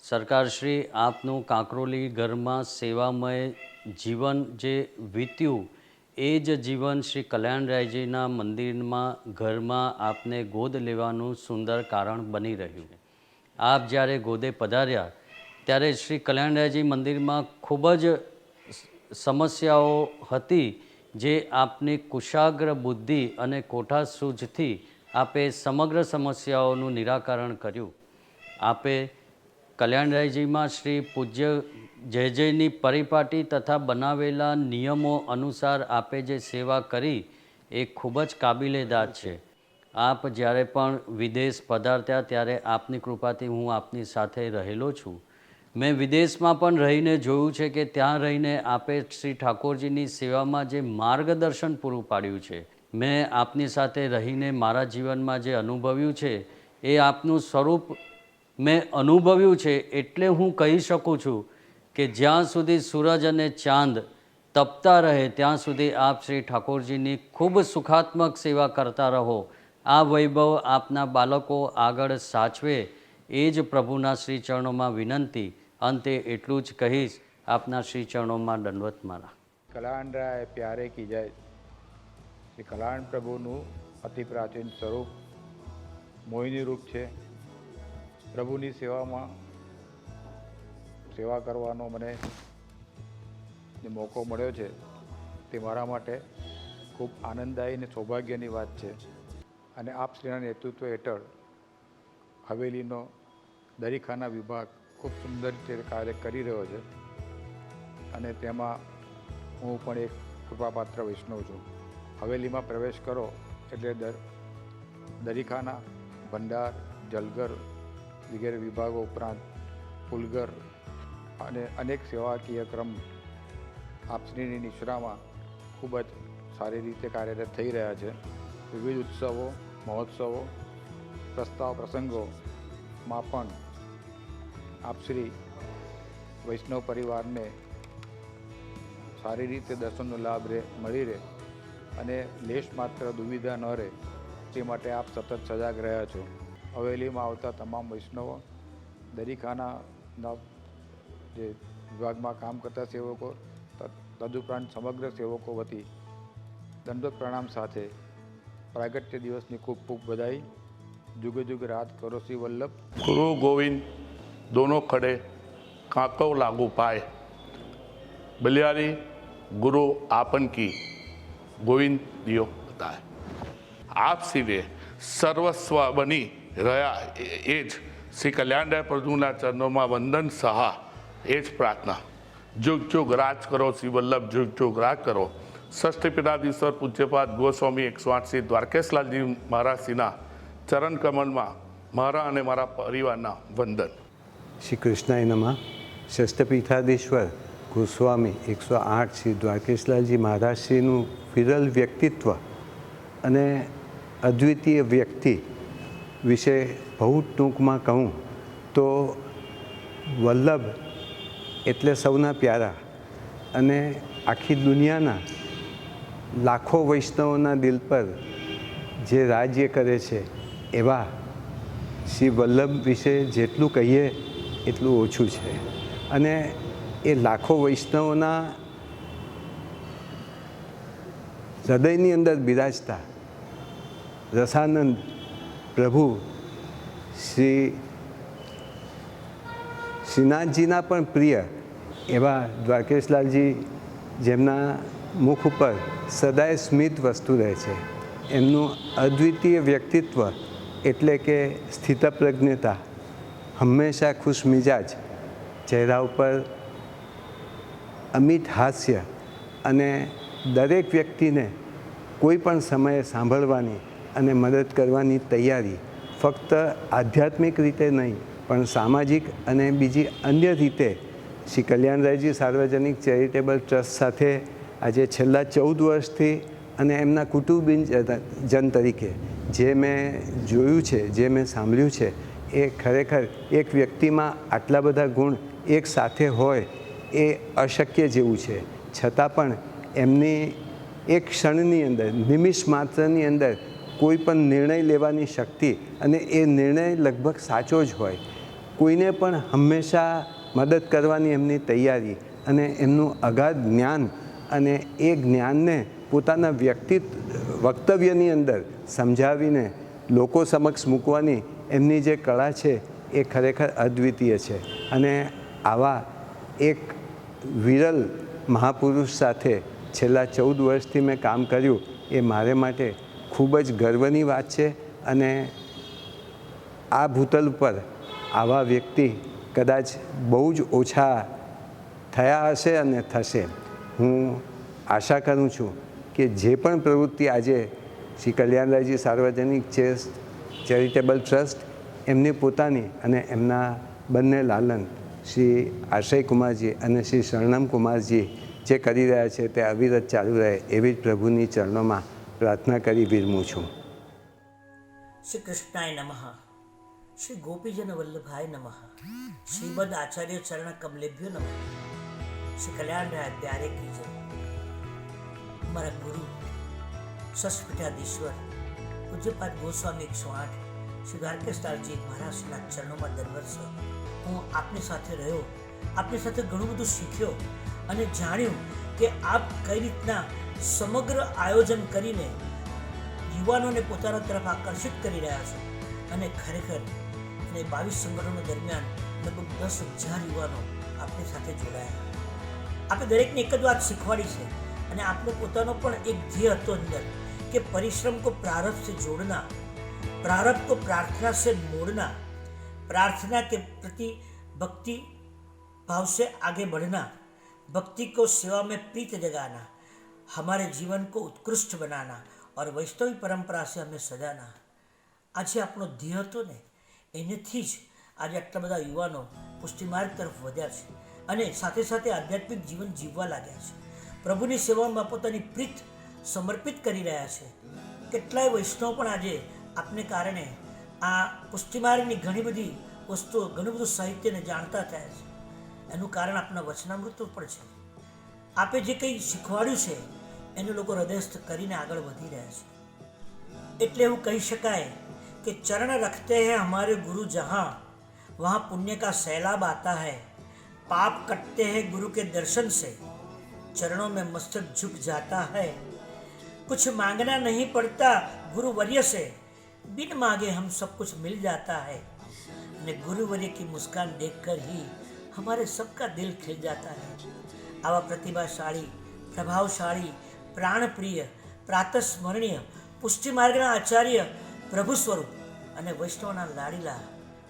સરકારશ્રી આપનું કાંકરોલી ઘરમાં સેવામય જીવન જે વીત્યું એ જ જીવન શ્રી કલ્યાણરાયજીના મંદિરમાં ઘરમાં આપને ગોદ લેવાનું સુંદર કારણ બની રહ્યું. આપ જ્યારે ગોદે પધાર્યા ત્યારે શ્રી કલ્યાણરાયજી મંદિરમાં ખૂબ જ સમસ્યાઓ હતી, જે આપની કુશાગ્ર બુદ્ધિ અને કોઠા સૂઝથી આપે સમગ્ર સમસ્યાઓનું નિરાકરણ કર્યું. આપે કલ્યાણરાયજીમાં શ્રી પૂજ્ય જય જયની પરિપાટી તથા બનાવેલા નિયમો અનુસાર આપે જે સેવા કરી એ ખૂબ જ કાબિલે દાદ છે. આપ જ્યારે પણ વિદેશ પધારતા ત્યારે આપની કૃપાથી હું આપની સાથે રહેલો છું. મેં વિદેશમાં પણ રહીને જોયું છે કે ત્યાં રહીને આપે શ્રી ઠાકોરજીની સેવામાં જે માર્ગદર્શન પૂરું પાડ્યું છે, મેં આપની સાથે રહીને મારા જીવનમાં જે અનુભવ્યું છે એ આપનું સ્વરૂપ મેં અનુભવ્યું છે. એટલે હું કહી શકું છું કે જ્યાં સુધી સૂરજ અને ચાંદ તપતા રહે ત્યાં સુધી આપ શ્રી ઠાકોરજીની ખૂબ સુખાત્મક સેવા કરતા રહો. આ વૈભવ આપના બાળકો આગળ સાચવે એ જ પ્રભુના શ્રી ચરણોમાં વિનંતી. અંતે એટલું જ કહીશ, આપના શ્રી ચરણોમાં દંડવત મારા. કલ્યાણરાય પ્યારે કી જય. શ્રી કલ્યાણ પ્રભુનું અતિ પ્રાચીન સ્વરૂપ મોહિની રૂપ છે. પ્રભુની સેવા કરવાનો મને જે મોકો મળ્યો છે તે મારા માટે ખૂબ આનંદદાયી અને સૌભાગ્યની વાત છે. અને આપ શ્રીના નેતૃત્વ હેઠળ હવેલીનો દરીખાના વિભાગ ખૂબ સુંદર રીતે કાર્ય કરી રહ્યો છે અને તેમાં હું પણ એક કૃપાપાત્ર વૈષ્ણવ છું. હવેલીમાં પ્રવેશ કરો એટલે દરીખાના, ભંડાર, જલઘર વગેરે વિભાગો ઉપરાંત ફૂલઘર અને અનેક સેવાકીય ક્રમ આપશ્રીની નિશ્રામાં ખૂબ જ સારી રીતે કાર્યરત થઈ રહ્યા છે. વિવિધ ઉત્સવો, મહોત્સવો, પ્રસંગોમાં પણ આપશ્રી વૈષ્ણવ પરિવારને સારી રીતે દર્શનનો લાભ મળી રહે અને લેશ માત્ર દુવિધા ન રહે તે માટે આપ સતત સજાગ રહ્યા છો. હવેલીમાં આવતા તમામ વૈષ્ણવો, દરીખાનાના જે વિભાગમાં કામ કરતા સેવકો તદુપરાંત સમગ્ર સેવકો વતી દંડવત પ્રણામ સાથે પ્રાગટ્ય દિવસની ખૂબ ખૂબ બધાઈ. जुग जुग रात करो श्री वल्लभ. गुरु गोविंद दोनों खड़े कांको लागू पाए. बलियारी गुरु आपन की गोविंद दियो बताए. आप सीधे सर्वस्व बनी રહ્યા એ જ શ્રી કલ્યાણરાય પ્રભુના ચરણોમાં વંદન સહા એ જ પ્રાર્થના. જુગ જુગ રાજ કરો શ્રી વલ્લભ, જુગ જુગ રાજ કરો. ષષ્ઠ પીઠાધીશ્વર પૂજ્યપાદ ગોસ્વામી 108 શ્રી દ્વારકેશલાલજી મહારાજશ્રીના ચરણ કમલમાં મારા અને મારા પરિવારના વંદન. શ્રી કૃષ્ણાય નમઃ. ષષ્ઠપીઠાધીશ્વર ગોસ્વામી 108 શ્રી દ્વારકેશલાલજી મહારાજશ્રીનું વિરલ વ્યક્તિત્વ અને અદ્વિતીય વ્યક્તિ વિશે બહુ ટૂંકમાં કહું તો વલ્લભ એટલે સૌના પ્યારા અને આખી દુનિયાના લાખો વૈષ્ણવોના દિલ પર જે રાજ્ય કરે છે એવા શ્રી વલ્લભ વિશે જેટલું કહીએ એટલું ઓછું છે. અને એ લાખો વૈષ્ણવોના હૃદયની અંદર બિરાજતા રસાનંદ પ્રભુ શ્રીનાથજીના પણ પ્રિય એવા દ્વારકેશલાલજી, જેમના મુખ ઉપર સદાય સ્મિત વસ્તુ રહે છે. એમનું અદ્વિતીય વ્યક્તિત્વ એટલે કે સ્થિતપ્રજ્ઞતા, હંમેશા ખુશ મિજાજ, ચહેરા ઉપર અમિત હાસ્ય અને દરેક વ્યક્તિને કોઈ પણ સમયે સાંભળવાની અને મદદ કરવાની તૈયારી. ફક્ત આધ્યાત્મિક રીતે નહીં પણ સામાજિક અને બીજી અન્ય રીતે શ્રી કલ્યાણરાયજી સાર્વજનિક ચેરિટેબલ ટ્રસ્ટ સાથે આજે છેલ્લા 14 વર્ષથી અને એમના કુટુંબીજન તરીકે જે મેં જોયું છે, જે મેં સાંભળ્યું છે, એ ખરેખર એક વ્યક્તિમાં આટલા બધા ગુણ એક સાથે હોય એ અશક્ય જેવું છે. છતાં પણ એમની એક ક્ષણની અંદર, નિમિષ માત્રની અંદર કોઈ પણ નિર્ણય લેવાની શક્તિ, અને એ નિર્ણય લગભગ સાચો જ હોય કોઈને પણ હંમેશા મદદ કરવાની એમની તૈયારી અને એમનું અગાધ જ્ઞાન અને એ જ્ઞાનને પોતાના વક્તવ્યની અંદર સમજાવીને લોકો સમક્ષ મૂકવાની એમની જે કળા છે એ ખરેખર અદ્વિતીય છે. અને આવા એક વિરલ મહાપુરુષ સાથે છેલ્લા 14 વર્ષથી મેં કામ કર્યું એ મારે માટે ખૂબ જ ગર્વની વાત છે. અને આ ભૂતલ પર આવા વ્યક્તિ કદાચ બહુ જ ઓછા થયા હશે અને થશે. હું આશા કરું છું કે જે પણ પ્રવૃત્તિ આજે શ્રી કલ્યાણરાયજી સાર્વજનિક ચેરિટેબલ ટ્રસ્ટ એમની પોતાની અને એમના બંને લાલન શ્રી આશ્રયકુમારજી અને શ્રી શરણમકુમારજી જે કરી રહ્યા છે તે અવિરત ચાલુ રહે એવી જ પ્રભુની ચરણોમાં પ્રાર્થના કરી વિરમું છું. શ્રી કૃષ્ણાય નમઃ. શ્રી ગોપીજન વલ્લભાય નમઃ. શ્રીમદ આચાર્ય ચરણ કમલેભ્યો નમઃ. શ્રી કલ્યાણરાય પ્યારે કી જય. મારા ગુરુ સસ્પીઠાધીશ્વર પૂજ્યપાદ ગોસ્વામી 108 શ્રી દ્વારકેશદાસજી મહારાજના ચરણોમાં દર વર્ષે હું આપની સાથે રહ્યો, આપની સાથે ઘણું બધું શીખ્યો અને જાણ્યું કે આપ કઈ રીતના સમગ્ર આયોજન કરીને યુવાનોને પોતાના તરફ આકર્ષિત કરી રહ્યા છો. અને ખરેખર અને 22 સંગઠનો દરમિયાન લગભગ 10,000 યુવાનો આપણી સાથે જોડાયા. આપણે દરેકને એક જ વાત શીખવાડી છે અને આપનો પોતાનો પણ એક ધ્યેય હતો અંદર कि परिश्रम को प्रारब्ध से जोड़ना, प्रारब्ध को प्रार्थना से मोड़ना, प्रार्थना के प्रति भक्ति भाव से आगे बढ़ना, भक्ति को सेवा में प्रीत जगाना, हमारे जीवन को उत्कृष्ट बनाना और वैष्णवी परंपरा से हमें सजाना. આજે આપણો ધ્યેય હતો ને એનેથી જ આજે આટલા બધા યુવાનો પુષ્ટિમાર્ગ તરફ વધ્યા છે અને સાથે સાથે આધ્યાત્મિક જીવન જીવવા લાગ્યા છે. પ્રભુની સેવામાં પોતાની પ્રીત સમર્પિત કરી રહ્યા છે. કેટલાય વૈષ્ણવ પણ આજે આપને કારણે આ પુષ્ટિમાર્ગની ઘણી બધી વસ્તુઓ, ઘણું બધું સાહિત્યને જાણતા થયા છે. એનું કારણ આપના વચનામૃતો પણ છે. આપે જે કંઈ શીખવાડ્યું છે એને લોકો હૃદયસ્થ કરીને આગળ વધી રહ્યા છે. એટલે એવું કહી શકાય कि चरण रखते हैं हमारे गुरु जहाँ, वहाँ पुण्य का सैलाब आता है. पाप कटते हैं गुरु के दर्शन से, चरणों में मस्तक झुक जाता है. कुछ मांगना नहीं पड़ता गुरुवर्य से, बिन मांगे हम सब कुछ मिल जाता है. અને ગુરુવર્ય की मुस्कान देखकर ही हमारे सबका दिल खिल जाता है. आवा प्रतिभाशाળી, प्रभावशाળી, प्राणप्रिय, प्रातस्मरणीय પુષ્ટિ માર્ગના આચાર્ય, પ્રભુ સ્વરૂપ અને વૈષ્ણવના લાડીલા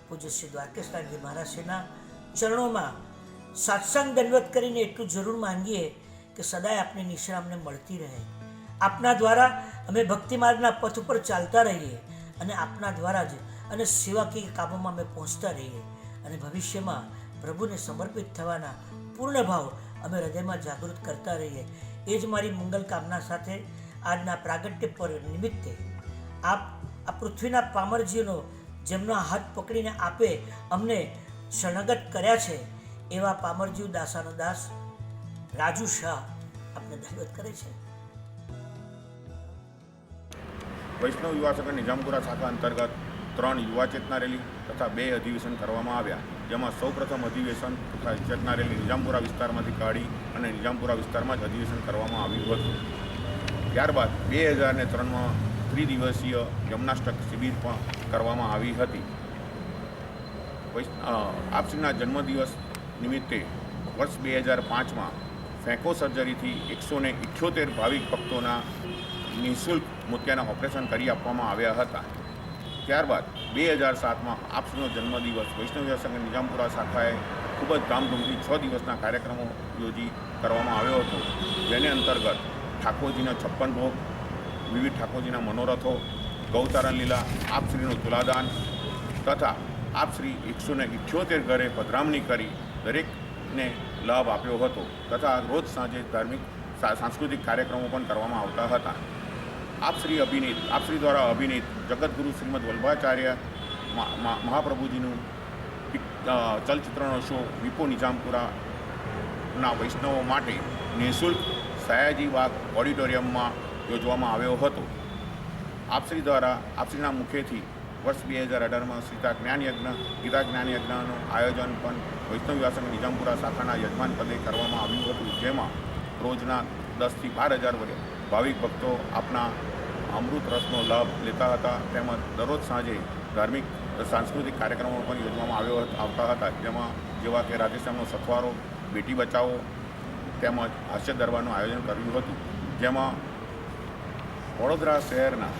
પૂજ્ય શ્રી દ્વારકેશદાસજી મહારાજના ચરણોમાં સાત્સાંગ દંડવત કરીને એટલું જરૂર માંગીએ કે સદાય આપની નિશ્રા અમને મળતી રહે. આપના દ્વારા અમે ભક્તિ માર્ગના પથ ઉપર ચાલતા રહીએ અને આપના દ્વારા જ અને સેવાકીય કામોમાં અમે પહોંચતા રહીએ અને ભવિષ્યમાં પ્રભુને સમર્પિત થવાના પૂર્ણ ભાવ અમે હૃદયમાં જાગૃત કરતા રહીએ. એ જ મારી મંગલ કામના સાથે આજના પ્રાગટ્ય પર નિમિત્તે આપ આ પૃથ્વીના પામરજીનો જેમનો હાથ પકડીને આપે અમને શરણાગત કર્યા છે એવા પામરજીવ દાસાનો દાસ રાજુ શાહ આપને દંડવત કરે છે. વૈષ્ણવ યુવા સંઘ નિઝામપુરા શાખા અંતર્ગત 3 યુવા ચેતના રેલી તથા 2 અધિવેશન કરવામાં આવ્યા, જેમાં સૌપ્રથમ અધિવેશન તથા ચેતના રેલી નિઝામપુરા વિસ્તારમાંથી કાઢી અને નિઝામપુરા વિસ્તારમાં જ અધિવેશન કરવામાં આવ્યું હતું. ત્યારબાદ 2003માં ત્રિદિવસીય જમનાષ્ટક શિબિર પણ કરવામાં આવી હતી. આપશ્રીના જન્મદિવસ નિમિત્તે વર્ષ 2005માં ફેંકો સર્જરીથી 178 ભાવિક ભક્તોના નિઃશુલ્ક મોતિયાના ઓપરેશન કરી આપવામાં આવ્યા હતા. ત્યારબાદ 2007માં આપશ્રીનો જન્મદિવસ વૈષ્ણવ સંઘ નિઝામપુરા શાખાએ ખૂબ જ ધામધૂમથી 6 દિવસના કાર્યક્રમો યોજી કરવામાં આવ્યો હતો, જેને અંતર્ગત ઠાકોરજીના 56 ભોગ, વિવિધ ઠાકોરજીના મનોરથો, ગૌતારણ લીલા, આપશ્રીનું તુલાદાન તથા આપશ્રી 178 ઘરે પધરામણી કરી દરેકને લાભ આપ્યો હતો તથા રોજ સાંજે ધાર્મિક સાંસ્કૃતિક કાર્યક્રમો પણ કરવામાં આવતા હતા. આપશ્રી દ્વારા અભિનીત જગતગુરુ શ્રીમદ વલ્લભાચાર્ય મહાપ્રભુજીનું ચલચિત્રનો શો વિપો નિઝામપુરાના વૈષ્ણવો માટે નિઃશુલ્ક સયાજી બાગ ઓડિટોરિયમમાં યોજવામાં આવ્યો હતો. આપશ્રી દ્વારા આપશ્રીના મુખેથી વર્ષ 2018માં ગીતા જ્ઞાન યજ્ઞનું આયોજન પણ વૈષ્ણવ યુવા સંઘ નિજામપુરા શાખાના યજમાન પદે કરવામાં આવ્યું હતું, જેમાં રોજના 10,000 થી 12,000 ભાવિક ભક્તો આપના અમૃત રસનો લાભ લેતા હતા. તેમજ દરરોજ સાંજે ધાર્મિક સાંસ્કૃતિક કાર્યક્રમો પણ યોજવામાં આવતા હતા, જેવા કે રાધેશ્યામનો સથવારો, બેટી બચાવો તેમજ હાસ્ય દરબારનું આયોજન કર્યું હતું, જેમાં વડોદરા શહેરના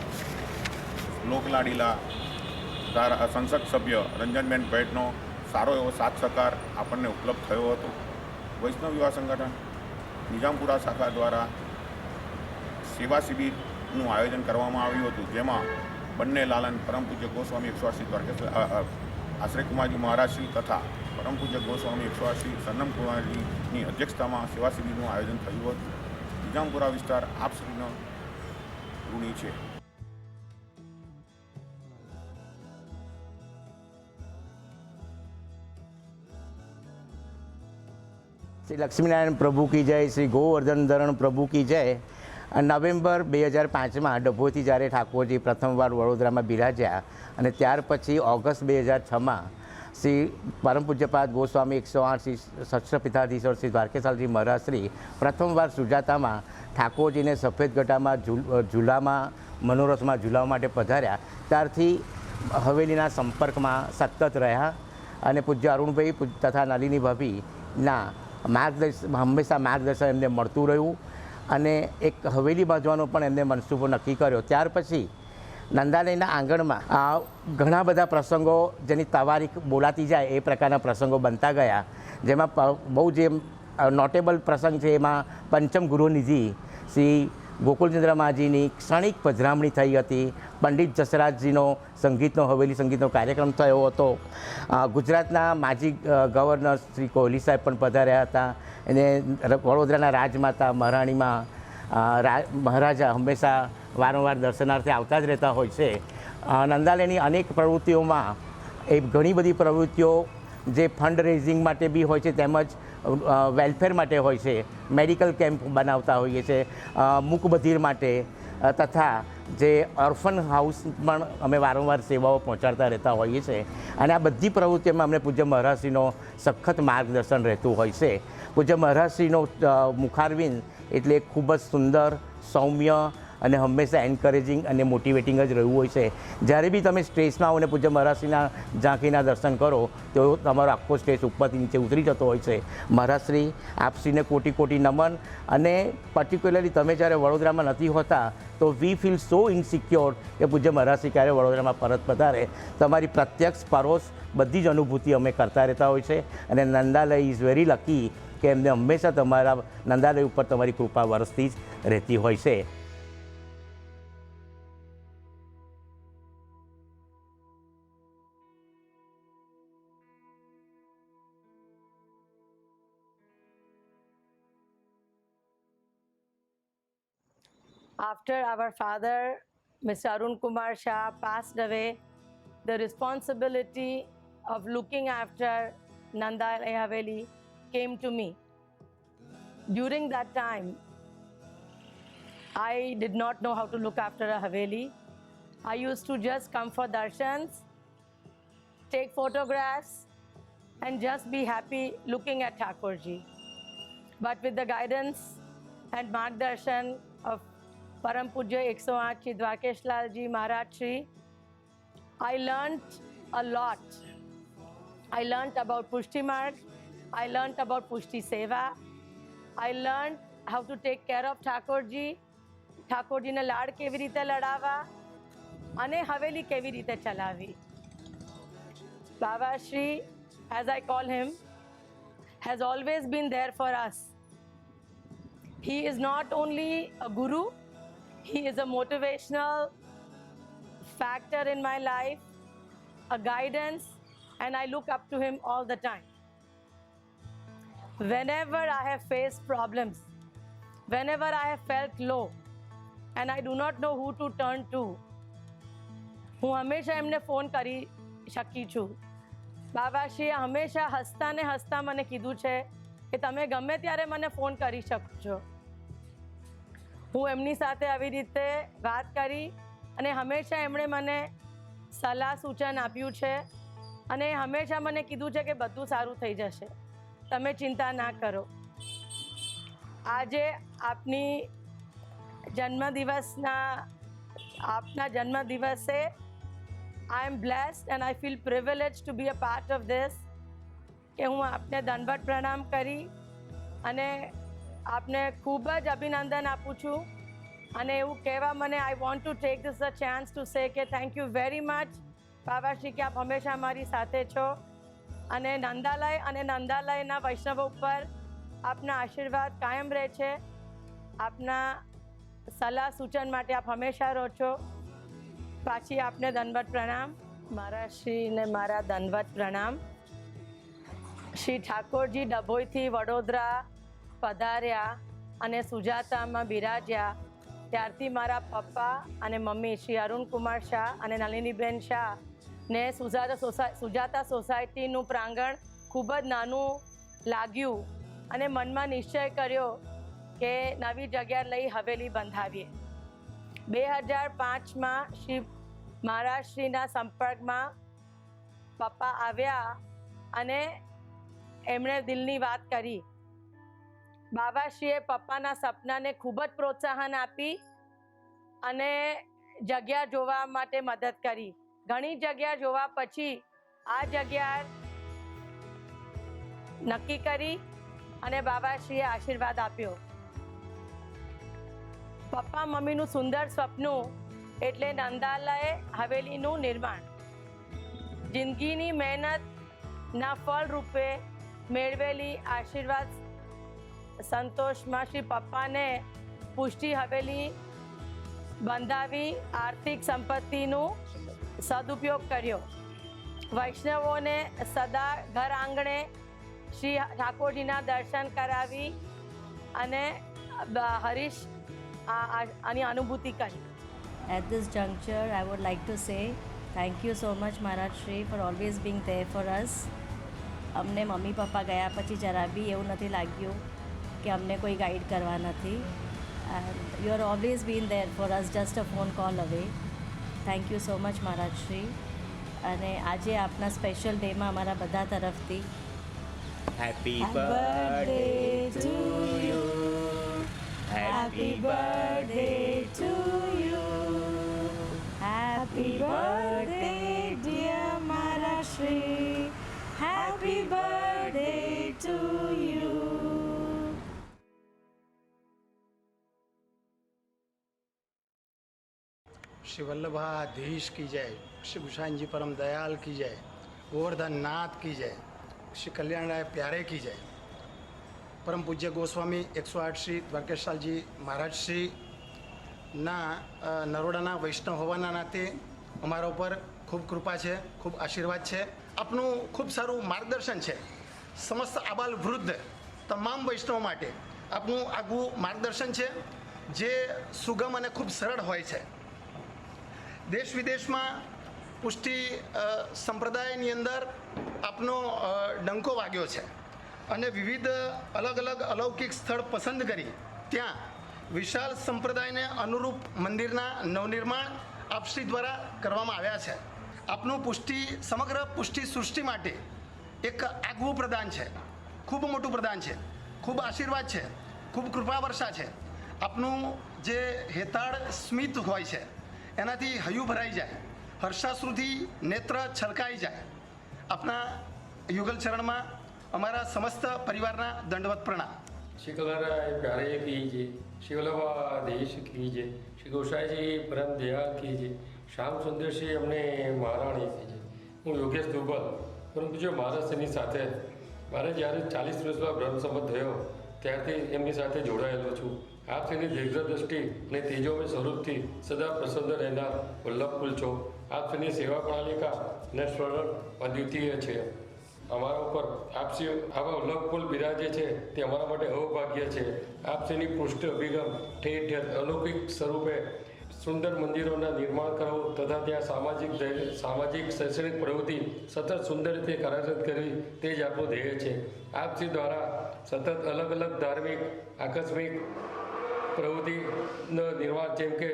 લોકલાડીલા સંસદ સભ્ય રંજનબેન ભટ્ટનો સારો એવો સાથ સહકાર આપણને ઉપલબ્ધ થયો હતો. વૈષ્ણવ યુવા સંગઠન નિજામપુરા શાખા દ્વારા સેવા શિબિરનું આયોજન કરવામાં આવ્યું હતું, જેમાં બંને લાલન પરમ પૂજ્ય ગોસ્વામી 108 દ્વારકેશ્વર આશ્રય કુમારજી મહારાજશ્રી તથા પરમ પૂજ્ય ગોસ્વામી 108 સન્નમ કુમારજીની અધ્યક્ષતામાં સેવા શિબિરનું આયોજન થયું હતું. નિજામપુરા વિસ્તાર આપશ્રીનો ઋણી છે. શ્રી લક્ષ્મીનારાયણ પ્રભુ કી જય, શ્રી ગોવર્ધન ધરણ પ્રભુ કી જય. નવેમ્બર 2005માં ડભોઈથી જ્યારે ઠાકોરજી પ્રથમવાર વડોદરામાં બિરાજ્યા અને ત્યાર પછી ઓગસ્ટ 2006માં શ્રી પરમ પૂજ્યપાદ ગોસ્વામી 108 શ્રી સત્સપિતાધીશ્વર શ્રી દ્વારકેશાલજી મહારાજશ્રી પ્રથમવાર સુજાતામાં ઠાકોરજીને સફેદ ગટામાં ઝૂલામાં મનોરથમાં ઝૂલાવવા માટે પધાર્યા. ત્યારથી હવેલીના સંપર્કમાં સતત રહ્યા અને પૂજ્ય અરુણભાઈ તથા નલિની ભાભીના હંમેશા માર્ગદર્શન એમને મળતું રહ્યું અને એક હવેલી બાંધવાનો પણ એમને મનસૂબો નક્કી કર્યો. ત્યાર પછી નંદાલયના આંગણમાં ઘણા બધા પ્રસંગો જેની તવારીખ બોલાતી જાય એ પ્રકારના પ્રસંગો બનતા ગયા, જેમાં બહુ જે નોટેબલ પ્રસંગ છે એમાં પંચમ ગુરુનિધિ શ્રી ગોકુલચંદ્ર માજીની ક્ષણિક પધરામણી થઈ હતી. પંડિત જસરાજજીનો હવેલી સંગીતનો કાર્યક્રમ થયો હતો. ગુજરાતના માજી ગવર્નર શ્રી કોહલી સાહેબ પણ પધાર્યા હતા અને વડોદરાના રાજમાતા મહારાણીમાં મહારાજા હંમેશા વારંવાર દર્શનાર્થે આવતા જ રહેતા હોય છે. નંદાલયની અનેક પ્રવૃત્તિઓમાં એ ઘણી બધી પ્રવૃત્તિઓ જે ફંડ રેઝિંગ માટે બી હોય છે તેમજ વેલફેર માટે હોય છે. મેડિકલ કેમ્પ બનાવતા હોઈએ છીએ મૂકબધિર માટે તથા જે ઓર્ફન હાઉસ પણ અમે વારંવાર સેવાઓ પહોંચાડતા રહેતા હોઈએ છીએ અને આ બધી પ્રવૃત્તિઓમાં અમને પૂજ્ય મહારાજશ્રીનો સખત માર્ગદર્શન રહેતું હોય છે. પૂજ્ય મહારાજશ્રીનો મુખારવિંદ એટલે ખૂબ જ સુંદર, સૌમ્ય અને હંમેશા એન્કરેજિંગ અને મોટિવેટિંગ જ રહ્યું હોય છે. જ્યારે બી તમે સ્ટેજમાં આવો અને પૂજ્ય મહારાજશ્રીના ઝાંખીના દર્શન કરો તો તમારો આખો સ્ટેજ ઉપરથી નીચે ઉતરી જતો હોય છે. મહારાજશ્રી આપશ્રીને કોટી કોટી નમન. અને પર્ટિક્યુલરલી તમે જ્યારે વડોદરામાં નથી હોતા તો વી ફીલ સો ઇનસિક્યોર કે પૂજ્ય મહારાજશ્રી ક્યારે વડોદરામાં પરત પધારે. તમારી પ્રત્યક્ષ પરોશ બધી જ અનુભૂતિ અમે કરતા રહેતા હોય છે અને નંદાલય ઇઝ વેરી લકી કે એમને હંમેશા તમારા નંદાલય ઉપર તમારી કૃપા વરસતી જ રહેતી હોય છે. After our father, Mr. Arun Kumar Shah, passed away, the responsibility of looking after Nandalaya Haveli came to me. During that time, I did not know how to look after a Haveli. I used to just come for darshans, take photographs, and just be happy looking at Thakurji. But with the guidance and margdarshan of Param Pujya 108 Shri Dwarkesh Lalji Maharaj Shri, I learned a lot. I learned about Pushti Marg, I learned about Pushti Seva, I learned how to take care of Thakurji, ઠાકોરજીને લાડ કેવી રીતે લડાવવા અને હવેલી કેવી રીતે ચલાવવી. બાબાશ્રી, as I call him, has always been there for us. He is not only a guru, he is a motivational factor in my life, a guidance, and I look up to him all the time. Whenever I have faced problems, whenever I have felt low, and I do not know who to turn to, હું હંમેશા એમને phone કરી શકી છું. બાબાશ્રીએ હંમેશા હસતા ને હસતા મને કીધું છે કે તમે ગમે ત્યારે મને ફોન કરી શકો છો. હું એમની સાથે આવી રીતે વાત કરી અને હંમેશા એમણે મને સલાહ સૂચન આપ્યું છે અને હંમેશા મને કીધું છે કે બધું સારું થઈ જશે, તમે ચિંતા ના કરો. આજે આપના જન્મદિવસે I am blessed and I feel privilege to be a part of this, કે હું આપને દંડવત પ્રણામ કરી અને આપને ખૂબ જ અભિનંદન આપું છું. અને એવું કહેવા મને I want to take this a chance to say કે થેન્ક યુ વેરી મચ બાબાશ્રી, કે આપ હંમેશા મારી સાથે છો અને નંદાલય અને નંદાલયના વૈષ્ણવો ઉપર આપના આશીર્વાદ કાયમ રહે છે. આપના સલાહ સૂચન માટે આપ હંમેશા રહો છો. પાછી આપને દંડવત પ્રણામ. મારા શ્રીને મારા દંડવત પ્રણામ. શ્રી ઠાકોરજી ડભોઈથી વડોદરા પધાર્યા અને સુજાતામાં બિરાજ્યા ત્યારથી મારા પપ્પા અને મમ્મી શ્રી અરુણકુમાર શાહ અને નલિનીબેન શાહ ને સુજાતા સોસાયટીનું પ્રાંગણ ખૂબ જ નાનું લાગ્યું અને મનમાં નિશ્ચય કર્યો કે નવી જગ્યા લઈ હવેલી બંધાવીએ. 2005માં શ્રી મહારાજશ્રીના સંપર્કમાં પપ્પા આવ્યા અને એમણે દિલની વાત કરી. બાબાશ્રીએ પપ્પાના સપનાને ખૂબ જ પ્રોત્સાહન આપી અને જગ્યા જોવા માટે મદદ કરી. ઘણી જગ્યા જોવા પછી આ જગ્યા નક્કી કરી અને બાબાશ્રીએ આશીર્વાદ આપ્યો. પપ્પા મમ્મીનું સુંદર સપનું એટલે નંદાલય હવેલીનું નિર્માણ. જિંદગીની મહેનતના ફળ રૂપે મેળવેલી આશીર્વાદ સંતોષમાં શ્રી પપ્પાને પુષ્ટિ હવેલી બંધાવી આર્થિક સંપત્તિનું સદુપયોગ કર્યો. વૈષ્ણવોને સદા ઘર આંગણે શ્રી ઠાકોરજીના દર્શન કરાવી અને હરીશ આની અનુભૂતિ કરી. At this juncture, I would like to say thank you so much Maharaj Shri for always being there for us. અમને મમ્મી પપ્પા ગયા પછી જરા બી એવું નથી લાગ્યું કે અમને કોઈ ગાઈડ કરવા નથી. You are always been there for us, just a phone call away. Thank you so much Maharaj Shri. અને આજે આપના સ્પેશિયલ ડેમાં અમારા બધા તરફથી happy birthday to you, happy birthday to you, happy birthday dear Maharaj Shri, happy birthday to you. Shri Vallabhadhish की जय, श्री गुसाइन जी परम दयाल की जय, गोवर्धन नाथ की जय, श्री कल्याण राय प्यारे की जय. परम पूज्य गोस्वामी 108 श्री દ્વારકેશલાલજી મહારાજ શ્રીના નરોડાના વૈષ્ણવ હોવાના નાતે અમારા ઉપર ખૂબ કૃપા છે, ખૂબ આશીર્વાદ છે. આપનું ખૂબ સારું માર્ગદર્શન છે. સમસ્ત આબાલ વૃદ્ધ તમામ વૈષ્ણવ માટે આપનું આગવું માર્ગદર્શન છે જે સુગમ અને ખૂબ સરળ હોય છે. દેશ વિદેશમાં પુષ્ટિ સંપ્રદાયની અંદર આપનો ડંકો વાગ્યો છે અને વિવિધ અલગ અલગ અલૌકિક સ્થળ પસંદ કરી ત્યાં વિશાળ સંપ્રદાયને અનુરૂપ મંદિરના નવનિર્માણ આપશ્રી દ્વારા કરવામાં આવ્યા છે. આપનું પુષ્ટિ સમગ્ર પુષ્ટિ સૃષ્ટિ માટે એક આગવું પ્રદાન છે, ખૂબ મોટું પ્રદાન છે, ખૂબ આશીર્વાદ છે, ખૂબ કૃપા વર્ષા છે. આપનું જે હેતાળ સ્મિત હોય છે એનાથી હૈયું ભરાઈ જાય, હર્ષાશ્રુથી નેત્ર છલકાઈ જાય. આપના યુગલ ચરણમાં અમારા સમસ્ત પરિવારના દંડવત પ્રણામ. श्री कल्याण प्यारे कीजिए, श्री वल्लभाधीश कीजिए, श्री गोसाई जी परम दयाल कीजिए, श्याम सुंदर श्री अમને મહારાણી कीजिए. હું યોગેશ દુબલ પરંતુ જો મહારાષ્ટ્રની સાથે મારે જ્યારે 40 વર્ષમાં બ્રહ્મ સંમત થયો ત્યારથી એમની સાથે જોડાયેલો છું. આપશ્રીની દીર્ઘદ્રષ્ટિ અને તેજોમય સ્વરૂપથી સદા પ્રસન્ન રહેનાર વલ્લભકુલ છો. આપશ્રીની સેવા પ્રણાલિકા અને સ્મરણ અદ્વિતીય છે. અમારા ઉપર આપશ્રી આવા વલ્લભકુલ બિરાજે છે તે અમારા માટે અવભાગ્ય છે. આપશ્રીની પૃષ્ઠ અભિગમ ઠેર ઠેર અલૌકિક સ્વરૂપે સુંદર મંદિરોના નિર્માણ કરવું તથા ત્યાં સામાજિક શૈક્ષણિક પ્રવૃત્તિ સતત સુંદર રીતે કાર્યરત કરવી તે જ આપણું ધ્યેય છે. આપશ્રી દ્વારા સતત અલગ અલગ ધાર્મિક આકસ્મિક પ્રવૃત્તિનું નિર્માણ, જેમ કે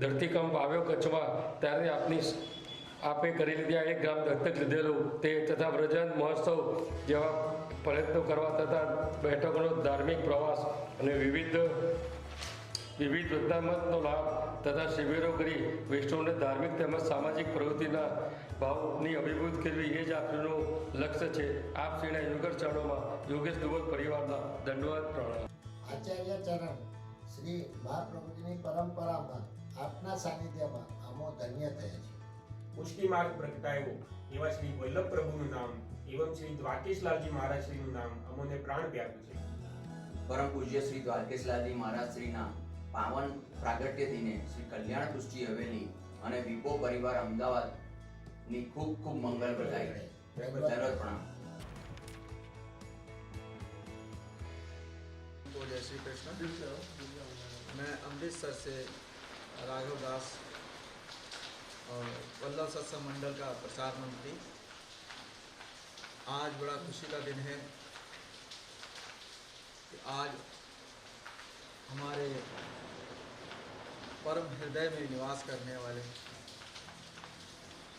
ધરતીકંપ આવ્યો કચ્છમાં ત્યારે આપે કરી લીધા, એક ગામ દત્તક લીધેલું તે તથા વ્રજન મહોત્સવ જેવા પ્રયત્નો કરવા તથા બેઠકોનો ધાર્મિક પ્રવાસ અને વિવિધ વૃત્તામતનો લાભ તથા શિબિરો કરી વૈષ્ણવને ધાર્મિક તેમજ સામાજિક પ્રવૃત્તિના ભાવની અભિભૂત કરવી એ જ આપનું લક્ષ્ય છે. આપ શ્રીના યુગર ચરણોમાં યોગેશ દુબલ પરિવારના દંડવત પ્રણામ. આચાર્ય ચરણ શ્રી મહાપ્રભુજીની પરંપરામાં આપના સાનિધ્યમાં અમો ધન્ય થયા છે. પુષ્ટિ માર્ગ પ્રગટાયો એવા શ્રી વલ્લભ પ્રભુનું નામ એવં શ્રી દ્વારકેશલાલજી મહારાજ શ્રીનું નામ અમોને પ્રાણ પ્યારું છે. પરમ પૂજ્ય શ્રી દ્વારકેશલાલજી મહારાજ શ્રીના પાવન પ્રાગટ્ય દિને શ્રી કલ્યાણ પુષ્ટિ હવેલી અને વિપો પરિવાર અમદાવાદની ખૂબ ખૂબ મંગલ બધાઈ. દંડવત પ્રણામ. तो जय श्री कृष्ण. मैं अमृतसर से राघव दास और वल्लभ सत्संग मंडल का प्रचार मंत्री. आज बड़ा खुशी का दिन है कि आज हमारे परम हृदय में निवास करने वाले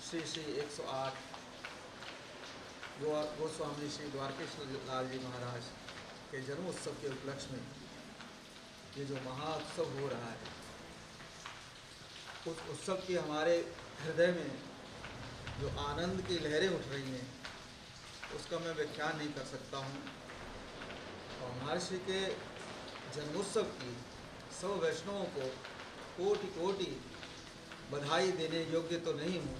श्री श्री 108 गोस्वामी श्री द्वारकेश लाल जी महाराज के जन्म उत्सव के उपलक्ष्य में ये जो महाउत्सव हो रहा है, उस उत्सव की हमारे हृदय में जो आनंद की लहरें उठ रही हैं उसका मैं व्याख्यान नहीं कर सकता हूँ. और महर्षि के जन्मोत्सव की सब वैष्णवों को कोटि कोटि बधाई देने योग्य तो नहीं हूँ,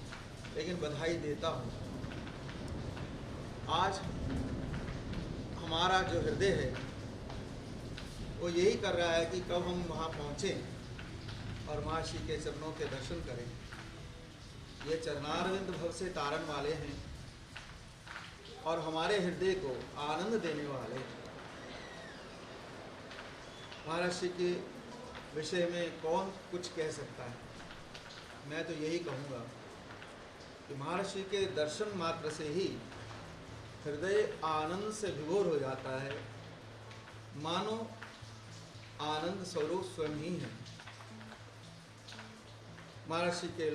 लेकिन बधाई देता हूँ. आज हमारा जो हृदय है वो यही कर रहा है कि कब हम वहाँ पहुँचें और महर्षि के चरणों के दर्शन करें. ये चरणारविंद भव से तारण वाले हैं और हमारे हृदय को आनंद देने वाले हैं. महर्षि के विषय में कौन कुछ कह सकता है. मैं तो यही कहूँगा कि महर्षि के दर्शन मात्र से ही हृदय आनंद से विभोर हो जाता है, मानो आनंद स्वरूप स्वयं ही है. महर्षि के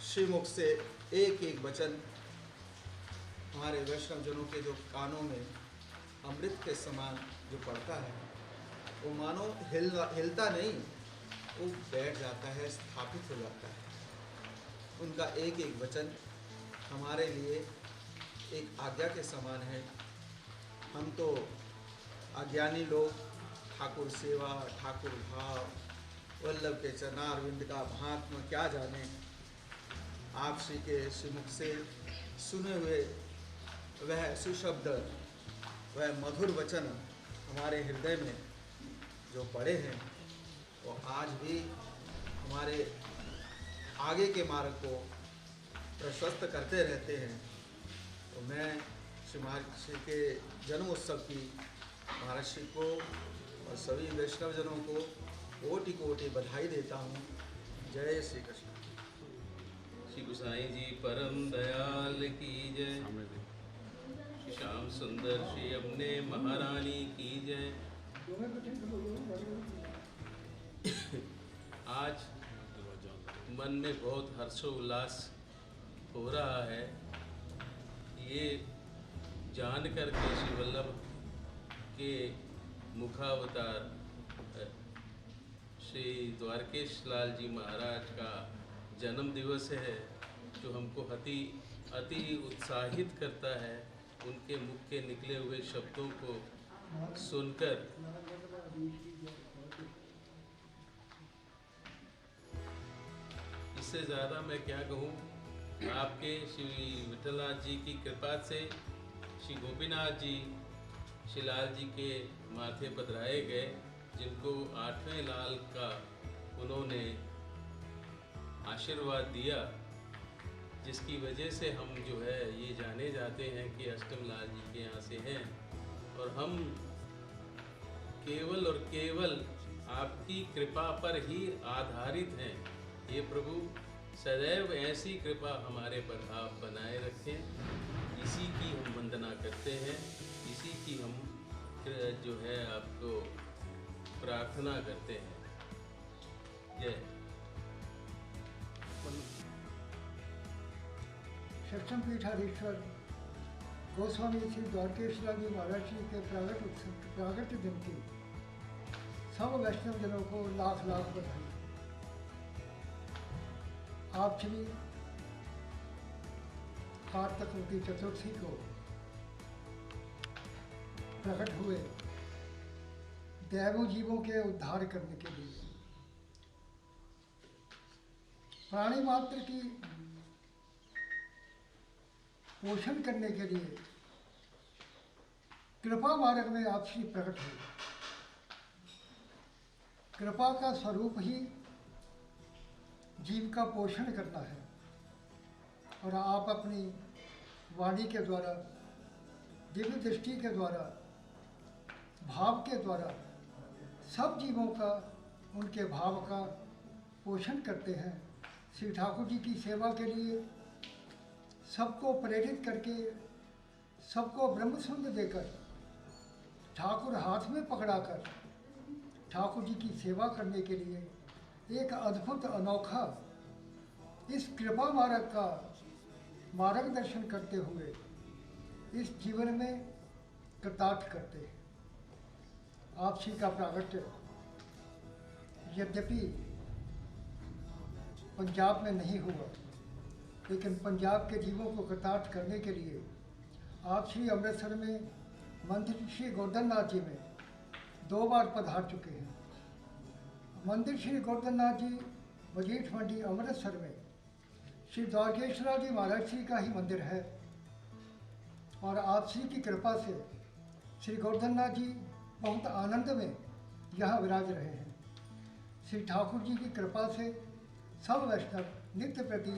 श्रीमुख से एक एक वचन हमारे वैष्णव जनों के जो कानों में अमृत के समान जो पड़ता है वो मानो हिलता नहीं, वो बैठ जाता है, स्थापित हो जाता है. उनका एक एक वचन हमारे लिए एक आज्ञा के समान है. हम तो अज्ञानी लोग ठाकुर सेवा, ठाकुर भाव, वल्लभ के चरणारविंद का महात्मा क्या जाने. आप श्री के श्रीमुख से सुने हुए वह सुशब्द, वह मधुर वचन हमारे हृदय में जो पड़े हैं वो आज भी हमारे आगे के मार्ग को प्रशस्त करते रहते हैं. तो मैं श्री महर्षि के जन्म उत्सव की महर्षि को और सभी वैष्णव जनों को कोटि कोटि बधाई देता हूँ. जय श्री कृष्ण. श्री गोसाई जी परम दयाल की जय. श्री श्याम सुंदर श्री अपने महारानी की जय. आज मन में बहुत हर्षोल्लास हो रहा है ये जान कर के श्री वल्लभ के मुखावतार श्री द्वारकेश लाल जी महाराज का जन्म दिवस है, जो हमको अति उत्साहित करता है. उनके मुख के निकले हुए शब्दों को सुनकर इससे ज़्यादा मैं क्या कहूँ. आपके श्री विठलनाथ जी की कृपा से श्री गोपीनाथ जी श्री लाल जी के माथे पधराए गए, जिनको 8वें लाल का उन्होंने आशीर्वाद दिया, जिसकी वजह से हम जो है ये जाने जाते हैं कि अष्टम लाल जी के यहाँ से हैं. और हम केवल और केवल आपकी कृपा पर ही आधारित हैं. ये प्रभु सदैव ऐसी कृपा हमारे पर आप बनाए रखें. इसी की हम वंदना करते हैं, इसी की हम जो है आपको प्रार्थना करते हैं. जय. सक्षम पीठाधीश्वर गोस्वामी श्री द्वारकेश्वर जी महाराज जी के प्रागट्य दिन की सब वैष्णव जनों को लाख लाख बधाई। आप श्री कार्तिक चतुर्थी को प्रकट हुए दैव जीवों के उद्धार करने के लिए, प्राणी मात्र की पोषण करने के लिए कृपा मार्ग में आप श्री प्रकट हुए। कृपा का स्वरूप ही जीव का पोषण करना है और आप अपनी वाणी के द्वारा, दिव्य दृष्टि के द्वारा, भाव के द्वारा सब जीवों का, उनके भाव का पोषण करते हैं। श्री ठाकुर जी की सेवा के लिए सबको प्रेरित करके, सबको ब्रह्मसुंद देकर, ठाकुर हाथ में पकड़ाकर ठाकुर जी की सेवा करने के लिए एक अद्भुत अनोखा इस कृपा मार्ग का मार्गदर्शन करते हुए इस जीवन में कृतार्थ करते हैं। आप श्री का प्रागट्य यद्यपि पंजाब में नहीं हुआ, लेकिन पंजाब के जीवों को कृतार्थ करने के लिए आप श्री अमृतसर में मंदिर श्री गोवर्धन नाथ जी में 2 बार पधार चुके हैं। मंदिर श्री गोवर्धन नाथ जी मजीठ मंडी अमृतसर में श्री द्वारकेश्वर जी महाराज श्री का ही मंदिर है और आप श्री की कृपा से श्री गोवर्धन नाथ जी बहुत आनंद में यहाँ विराज रहे हैं। श्री ठाकुर जी की कृपा से सब वैष्णव नित्य प्रति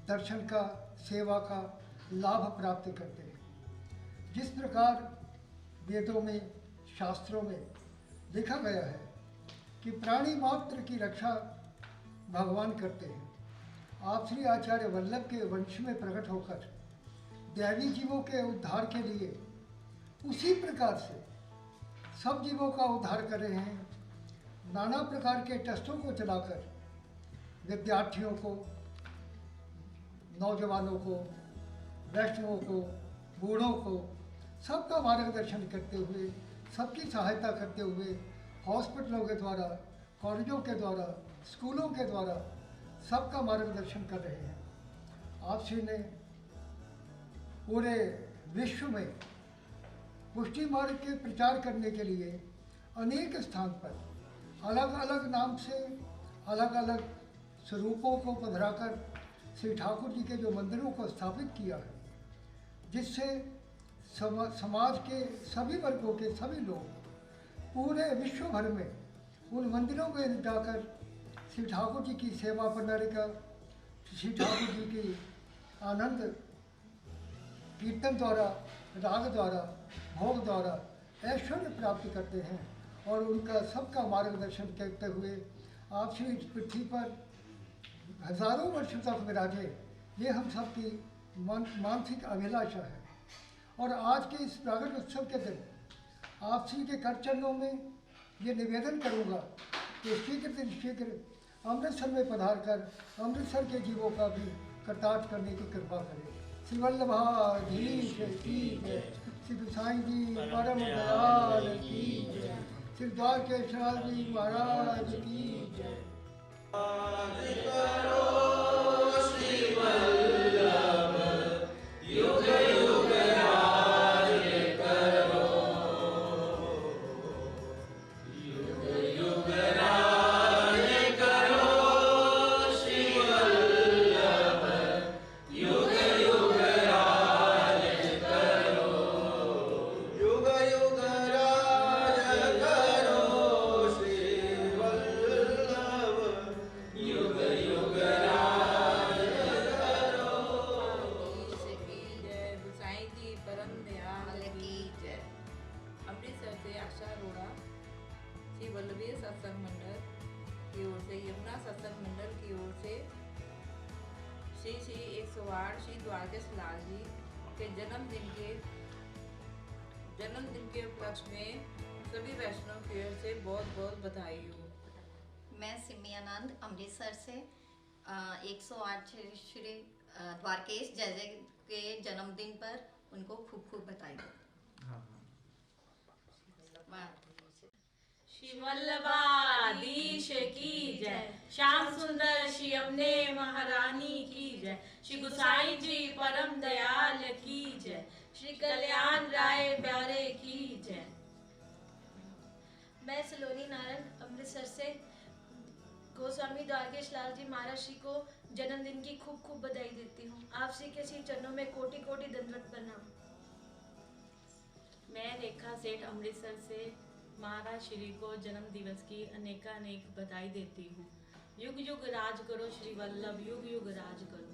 दर्शन का, सेवा का लाभ प्राप्त करते हैं। जिस प्रकार वेदों में, शास्त्रों में लिखा गया है कि प्राणी मात्र की रक्षा भगवान करते हैं, आप श्री आचार्य वल्लभ के वंश में प्रकट होकर दैवी जीवों के उद्धार के लिए उसी प्रकार से सब जीवों का उद्धार कर रहे हैं। नाना प्रकार के टेस्टों को चलाकर विद्यार्थियों को, नौजवानों को, वैष्णवों को, बूढ़ों को सबका मार्गदर्शन करते हुए, सबकी सहायता करते हुए हॉस्पिटलों के द्वारा, कॉलेजों के द्वारा, स्कूलों के द्वारा सबका मार्गदर्शन कर रहे हैं। आप श्री ने पूरे विश्व में पुष्टि मार्ग के प्रचार करने के लिए अनेक स्थान पर अलग अलग नाम से, अलग अलग स्वरूपों को पधराकर श्री ठाकुर जी के जो मंदिरों को स्थापित किया है, जिससे समाज के सभी वर्गों के सभी लोग पूरे विश्व भर में उन मंदिरों में जाकर श्री ठाकुर जी की सेवा करने का, श्री ठाकुर जी की आनंद कीर्तन द्वारा, राग द्वारा, भोग द्वारा ऐश्वर्य प्राप्त करते हैं और उनका सबका मार्गदर्शन करते हुए आप श्री इस पृथ्वी पर हजारों वर्षों तक विराजे, ये हम सबकी मानसिक अभिलाषा है। और आज के इस प्रागट्य उत्सव के दिन आप श्री के कर चरणों में ये निवेदन करूँगा कि शीघ्र अमृतसर में पधार कर अमृतसर के जीवों का भी कर्तार्थ करने की कृपा करें। श्री वल्लभाधीश की जय, श्री गोसाई जी परम दयाल की जय, श्री द्वारकेश्वर जी महाराज की जय। युग युग राज करो, युग युग राज करो, श्री वल्लभ युग युग राज करो, युग युग राज करो, श्री वल्लभ युग युग राज करो। गुसाई जी परम दयाल की जय। अमृतसर से आशा अरोड़ा श्री वल्लभीय सत्संग मंडल की ओर से, यमुना सत्संग मंडल की ओर से श्री 108 श्री द्वारकेश लाल जी के जन्मदिन के उपलक्ष्य में सभी वैष्णव की ओर से बहुत बहुत बधाई हो। मैं सिमी आनंद अमृतसर से 108 श्री द्वारकेश जैसे के जन्मदिन पर उनको खूब खूब बधाई दो। श्री वल्लभाधीश की जय, श्याम सुंदर श्री अम्बे महारानी की जय, श्री गुसाई जी परम दयाल की जय, श्री कल्याण राय प्यारे की जय। मैं सलोनी नारायण अमृतसर से गोस्वामी द्वारकेश लाल जी महाराज श्री को जन्मदिन की खूब खूब बधाई देती हूँ। आप श्री के श्री चरणों में कोटि कोटि दंडवत प्रणाम। मैं रेखा सेठ अमृतसर से महाराज श्री को जन्म दिवस की अनेकानेक बधाई देती हूँ। युग युग राज करो श्री वल्लभ, युग युग राज करो।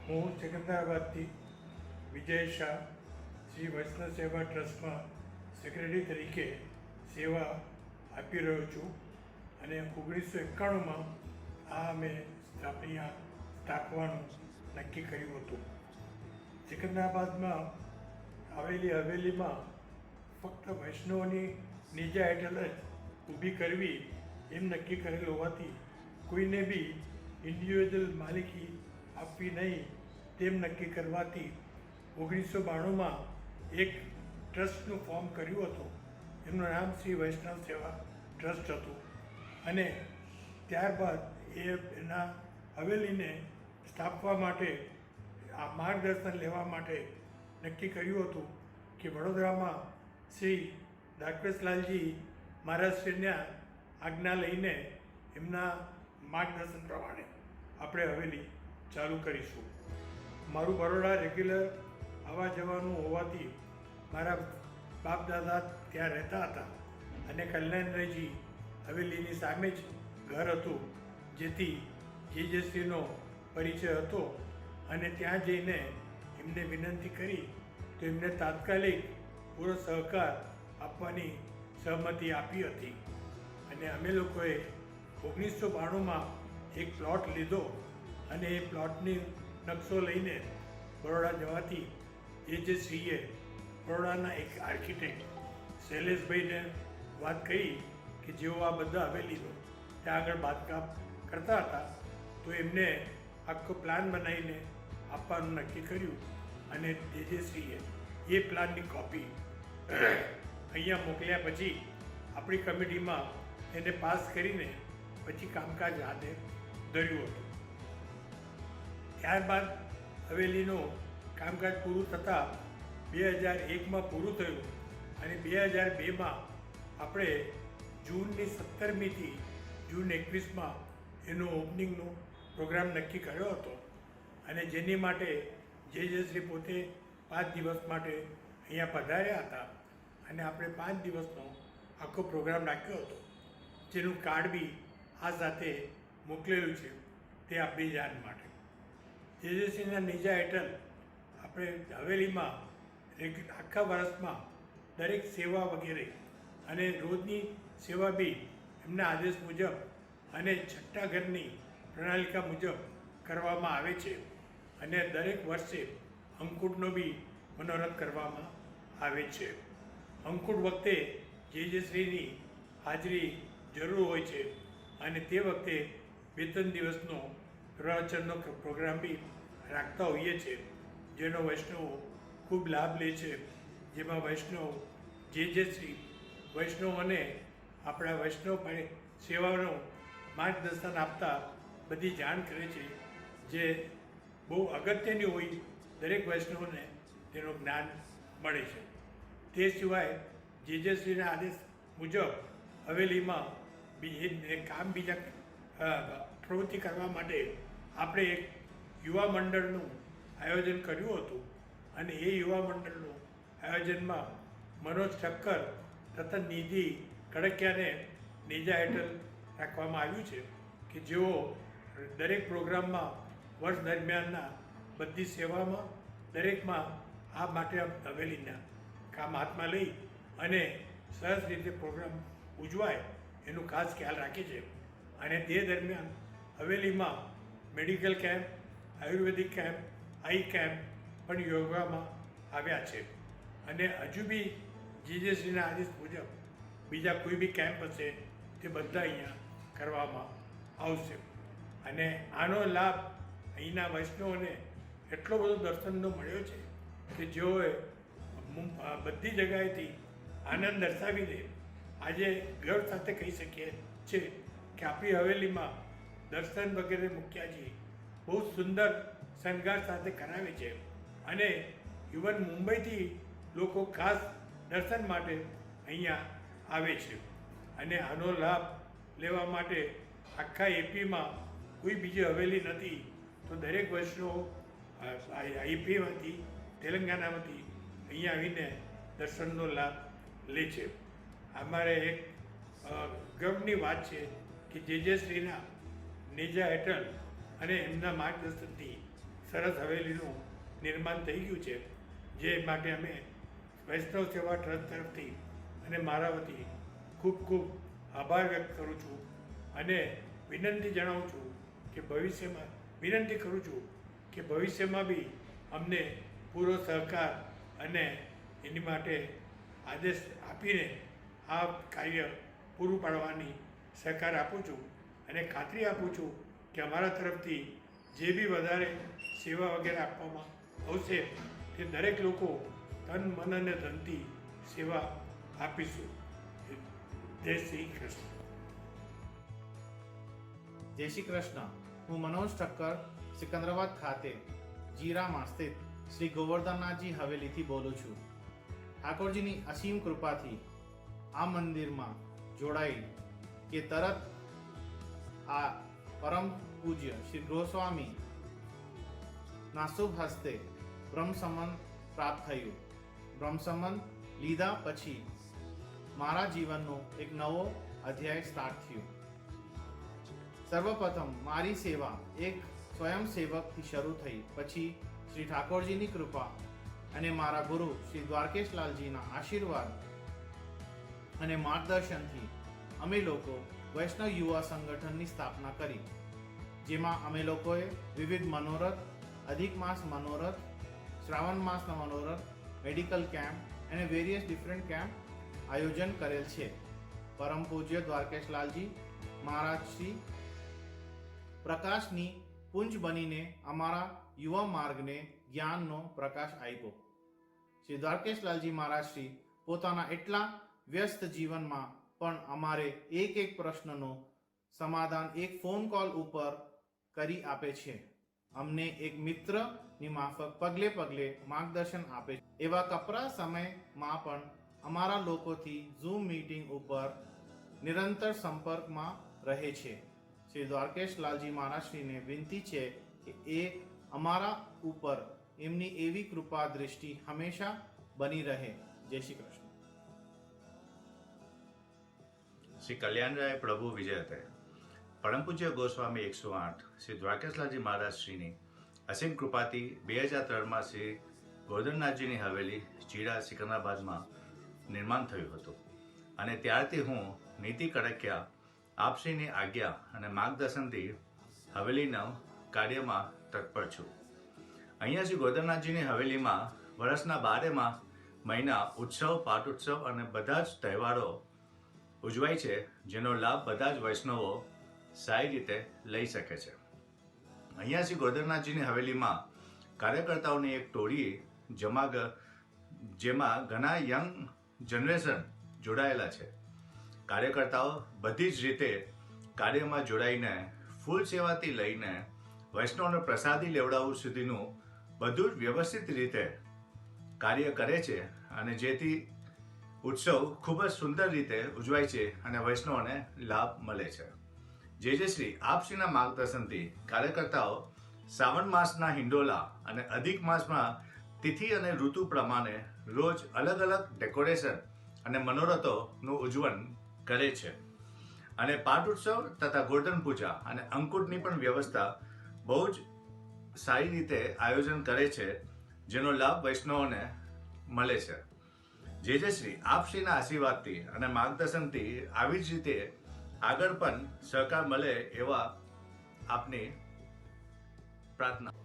હું સિકંદરાબાદથી વિજય શાહ શ્રી વૈષ્ણવ સેવા ટ્રસ્ટમાં સેક્રેટરી તરીકે સેવા આપી રહ્યો છું અને 1991માં આ અમે અહીંયા સ્થાપવાનું નક્કી કર્યું હતું. સિકંદરાબાદમાં આવેલી હવેલીમાં ફક્ત વૈષ્ણવની નીજા હેઠળ જ ઊભી કરવી એમ નક્કી કરેલ હોવાથી કોઈને બી ઇન્ડિવિજ્યુઅલ માલિકી આપવી નહીં તેમ નક્કી કરવાથી 1992માં એક ટ્રસ્ટનું ફોર્મ કર્યું હતું. એમનું નામ શ્રી વૈષ્ણવ સેવા ટ્રસ્ટ હતું અને ત્યારબાદ એના હવેલીને સ્થાપવા માટે આ માર્ગદર્શન લેવા માટે નક્કી કર્યું હતું કે વડોદરામાં શ્રી દ્વારકેશલાલજી મહારાજશ્રીના આજ્ઞા લઈને એમના માર્ગદર્શન પ્રમાણે આપણે હવેલી ચાલુ કરીશું. મારું બરોડા રેગ્યુલર આવવા જવાનું હોવાથી મારા બાપ દાદા ત્યાં રહેતા હતા અને કલ્યાણરાયજી હવેલીની સામે જ ઘર હતું, જેથી જેજેશ્રીનો પરિચય હતો અને ત્યાં જઈને એમને વિનંતી કરી તો એમને તાત્કાલિક પૂરો સહકાર આપવાની સહમતિ આપી હતી અને અમે લોકોએ 1992માં એક પ્લોટ લીધો અને એ પ્લોટની નકશો લઈને બરોડા જવાથી જેજેશ્રીએ બરોડાના એક આર્કિટેક્ટ શૈલેષભાઈને વાત કરી કે જેઓ આ બધા હવેલીનું ત્યાં આગળ બાંધકામ કરતા હતા તો એમને આખો પ્લાન બનાવીને આપવાનું નક્કી કર્યું અને જેજેશ્રીએ એ પ્લાનની કોપી અહીંયા મોકલ્યા પછી આપણી કમિટીમાં એને પાસ કરીને પછી કામકાજ હાથે ધર્યું હતું. ત્યારબાદ હવેલીનું કામકાજ પૂરું થતાં 2001માં પૂરું થયું અને 2002માં આપણે જૂનની 17મીથી જૂન 21માં એનું ઓપનિંગનો પ્રોગ્રામ નક્કી કર્યો હતો અને જેની માટે જેજેશ્રી પોતે 5 દિવસ માટે અહીંયા પધાર્યા હતા અને આપણે 5 દિવસનો આખો પ્રોગ્રામ રાખ્યો હતો, જેનું કાર્ડ બી આ સાથે મોકલેલું છે તે આપણી જાણ માટે. જેજેશ્રીના નીજા હેઠળ આપણે હવેલીમાં આખા વર્ષમાં દરેક સેવા વગેરે અને રોજની સેવા બી એમના આદેશ મુજબ અને છઠ્ઠા ઘરની પ્રણાલિકા મુજબ કરવામાં આવે છે અને દરેક વર્ષે અંકુટનો બી મનોરથ કરવામાં આવે છે. અંકુટ વખતે જે શ્રીની હાજરી જરૂર હોય છે અને તે વખતે 2-3 દિવસનો પ્રવચનનો પ્રોગ્રામ બી રાખતા હોઈએ છીએ, જેનો વૈષ્ણવો ખૂબ લાભ લે છે. જેમાં વૈષ્ણવ જે શ્રી વૈષ્ણવોને આપણા વૈષ્ણવ સેવાનો માર્ગદર્શન આપતા બધી જાણ કરે છે, જે બહુ અગત્યની હોય, દરેક વૈષ્ણવને તેનું જ્ઞાન મળે છે. તે સિવાય જે શ્રીના આદેશ મુજબ હવેલીમાં બીજા પ્રવૃત્તિ કરવા માટે આપણે એક યુવા મંડળનું આયોજન કર્યું હતું અને એ યુવા મંડળનું આયોજનમાં મનોજ ઠક્કર તથા નિધિ કડકિયાને નેજા હેઠળ રાખવામાં આવ્યું છે કે જેઓ દરેક પ્રોગ્રામમાં વર્ષ દરમિયાનના બધી સેવામાં દરેકમાં આ માટે હવેલીના કામ હાથમાં લઈ અને સરસ રીતે પ્રોગ્રામ ઉજવાય એનું ખાસ ખ્યાલ રાખે છે. અને તે દરમિયાન હવેલીમાં મેડિકલ કેમ્પ, આયુર્વેદિક કેમ્પ, આઈ કેમ્પ પણ યોજવામાં આવ્યા છે. અને હજુ બી જે શ્રીના આદેશ મુજબ બીજા કોઈ બી કેમ્પ હશે તે બધા અહીંયા કરવામાં આવશે. અને આનો લાભ અહીંના વૈષ્ણવોને એટલો બધો દર્શનનો મળ્યો છે કે જેઓએ બધી જગ્યાએથી આનંદ દર્શાવીને આજે ગર્વ સાથે કહી શકીએ છે કે આપણી હવેલીમાં દર્શન વગેરે મુખ્યાજી બહુ સુંદર શણગાર સાથે કરાવે છે. અને ઇવન મુંબઈથી લોકો ખાસ દર્શન માટે અહીંયા આવે છે. અને આનો લાભ લેવા માટે આખા એપીમાં કોઈ બીજી હવેલી નથી, તો દરેક વૈષ્ણવો આઈપીમાંથી, તેલંગાણામાંથી અહીંયા આવીને દર્શનનો લાભ લે છે. અમારે એક ગર્વની વાત છે કે જે શ્રીના નેજા હેઠળ અને એમના માર્ગદર્શનથી સરસ હવેલીનું નિર્માણ થઈ ગયું છે, જે માટે અમે વૈષ્ણવ સેવા ટ્રસ્ટ તરફથી અને મારા વતી ખૂબ ખૂબ આભાર વ્યક્ત કરું છું. અને વિનંતી જણાવું છું કે ભવિષ્યમાં બી અમને પૂરો સહકાર અને એની માટે આદેશ આપીને આ કાર્ય પૂરું પાડવાની સહકાર આપું છું. અને ખાતરી આપું છું કે અમારા તરફથી જે બી વધારે સેવા વગેરે આપવામાં આવશે તે દરેક લોકો તન, મન અને ધનથી સેવા આપીશું. જય શ્રી કૃષ્ણ. જય શ્રી કૃષ્ણ. હું મનોજ ઠક્કર સિકંદરાબાદ ખાતે જીરામાં સ્થિત શ્રી ગોવર્ધનનાથજી હવેલીથી બોલું છું. ઠાકોરજીની અસીમ કૃપાથી આ મંદિરમાં જોડાઈ કે તરત આ પરમ પૂજ્ય શ્રી ગોસ્વામી ના શુભ હસ્તે બ્રહ્મસંબંધ પ્રાપ્ત થયું. બ્રહ્મસંબંધ લીધા પછી મારા જીવનનો એક નવો અધ્યાય સ્ટાર્ટ થયો. સર્વપ્રથમ મારી સેવા એક સ્વયંસેવકથી શરૂ થઈ, પછી શ્રી ઠાકોરજીની કૃપા અને મારા ગુરુ શ્રી દ્વારકેશલાલજીના આશીર્વાદ અને માર્ગદર્શનથી અમે લોકો વૈષ્ણવ યુવા સંગઠનની સ્થાપના કરી, જેમાં અમે લોકોએ વિવિધ મનોરથ, અધિક માસ મનોરથ, શ્રાવણ માસના મનોરથ, મેડિકલ કેમ્પ અને વેરિયસ ડિફરન્ટ કેમ્પ આયોજન કરેલ છે. પરમ પૂજ્ય દ્વારકેશલાલજી મહારાજ શ્રી પ્રકાશની પુંજ બનીને અમારા યુવા માર્ગને જ્ઞાનનો પ્રકાશ આપ્યો. શ્રી દ્વારકેશલાલજી મહારાજ શ્રી પોતાના એટલા વ્યસ્ત જીવનમાં પણ અમારે એક પ્રશ્નનો સમાધાન એક ફોન કોલ ઉપર કરી આપે છે. અમને એક મિત્રની માફક પગલે પગલે માર્ગદર્શન આપે છે. એવા કપરા સમયમાં પણ અમારા લોકોથી ઝૂમ મીટિંગ ઉપર નિરંતર સંપર્કમાં રહે છે. શ્રી દ્વારકેશલાલજી મહારાજશ્રીને વિનંતી છે કે એ અમારા ઉપર એમની એવી કૃપા દૃષ્ટિ હંમેશા બની રહે. જય શ્રી કૃષ્ણ. શ્રી કલ્યાણરાય પ્રભુ વિજયતે પરમ પૂજ્ય ગોસ્વામી 108 શ્રી દ્વારકેશલાલજી મહારાજ શ્રીની અસીમ કૃપાથી 2003માં શ્રી ગોવર્ધનનાથજીની હવેલી ચીરા સિકંદરાબાદમાં નિર્માણ થયું હતું. અને ત્યારથી હું નીતિ કડકિયા આપશ્રીની આજ્ઞા અને માર્ગદર્શનથી હવેલીના કાર્યમાં તત્પર છું. અહીંયા શ્રી ગોરધનનાથજીની હવેલીમાં વર્ષના 12 મહિના ઉત્સવ, પાટોત્સવ અને બધા જ તહેવારો ઉજવાય છે, જેનો લાભ બધા જ વૈષ્ણવો સારી રીતે લઈ શકે છે. અહીંયા શ્રી ગોરધનનાથજીની હવેલીમાં કાર્યકર્તાઓની એક ટોળી જેમાં ઘણા યંગ જનરેશન જોડાયેલા છે. કાર્યકર્તાઓ બધી જ રીતે કાર્યમાં જોડાઈને ફૂલ સેવાથી લઈને વૈષ્ણવને પ્રસાદી લેવડાવવું સુધીનું બધું જ વ્યવસ્થિત રીતે કાર્ય કરે છે અને જેથી ઉત્સવ ખૂબ જ સુંદર રીતે ઉજવાય છે અને વૈષ્ણવોને લાભ મળે છે. જે શ્રી આપશ્રીના માર્ગદર્શનથી કાર્યકર્તાઓ શ્રાવણ માસના હિંડોલા અને અધિક માસમાં તિથિ અને ઋતુ પ્રમાણે રોજ અલગ અલગ ડેકોરેશન અને મનોરથોનું ઉજવણ કરે છે અને પાટ ઉત્સવ તથા ગોર્ધન પૂજા અને અંકુટની પણ વ્યવસ્થા બહુ જ સારી રીતે આયોજન કરે છે, જેનો લાભ વૈષ્ણવોને મળે છે. જે શ્રી આપશ્રીના આશીર્વાદથી અને માર્ગદર્શનથી આવી જ રીતે આગળ પણ સહકાર મળે એવા આપની પ્રાર્થના.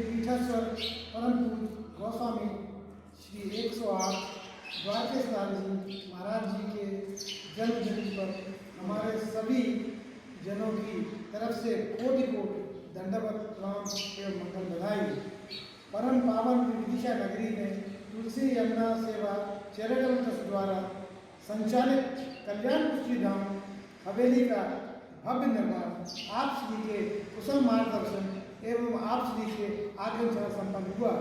पीठाश्वर परम पूज्य गोस्वामी श्री 108 द्वारकेश लाल जी महाराज जी के जन्मदिन पर हमारे सभी जनों की तरफ से कोटि कोटि दंडवत प्रणाम एवं मंगल बधाई. परम पावन विदिशा नगरी में तुलसी यमुना सेवा चैरिटेबल ट्रस्ट द्वारा संचालित कल्याण पुष्टि धाम हवेली का भव्य निर्माण आप श्री के कुशल मार्गदर्शन एवं आप श्री के आगमन से संपन्न हुआ.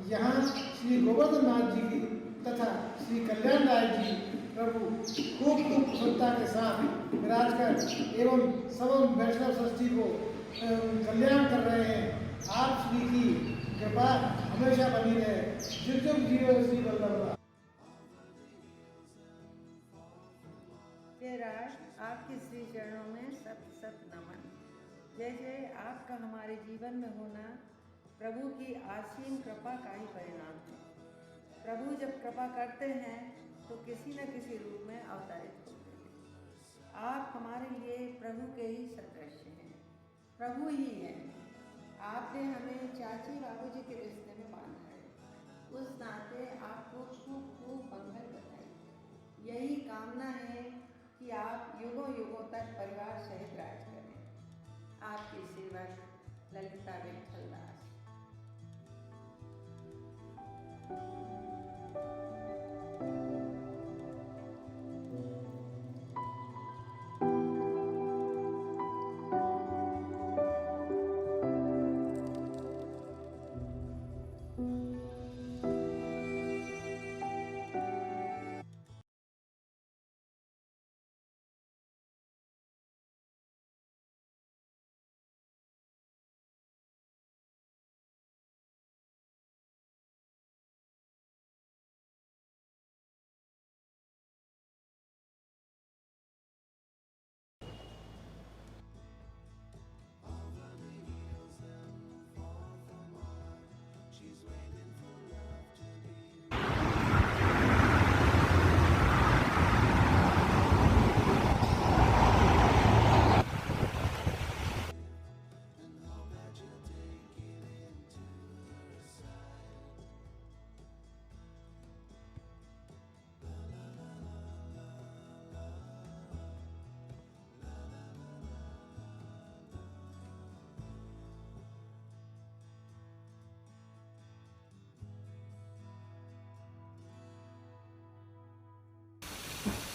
यहाँ श्री गोवर्धन नाथ जी की तथा श्री कल्याण राय जी प्रभु खूब खूब प्रसन्नता के साथ विराज कर एवं सब वैष्णव सृष्टि को कल्याण कर रहे हैं. आप श्री की कृपा हमेशा बनी रहे. जुग जुग जियो श्री वल्लभ. आपके श्री चरणों में सत सत नमन. जैसे आपका हमारे जीवन में होना प्रभु की आसीन कृपा का ही परिणाम है. प्रभु जब कृपा करते हैं तो किसी न किसी रूप में अवतरित होते हैं. आप हमारे लिए प्रभु के ही सदृश हैं, प्रभु ही हैं. आपने हमें चाची बाबू जी के रिश्ते में बांधा है. उस नाते आपको खूब खूब मंगल बधाई. यही कामना है कि आप युगों युगों तक परिवार सहित राज करें. आपकी सेवक ललिता विठल दास.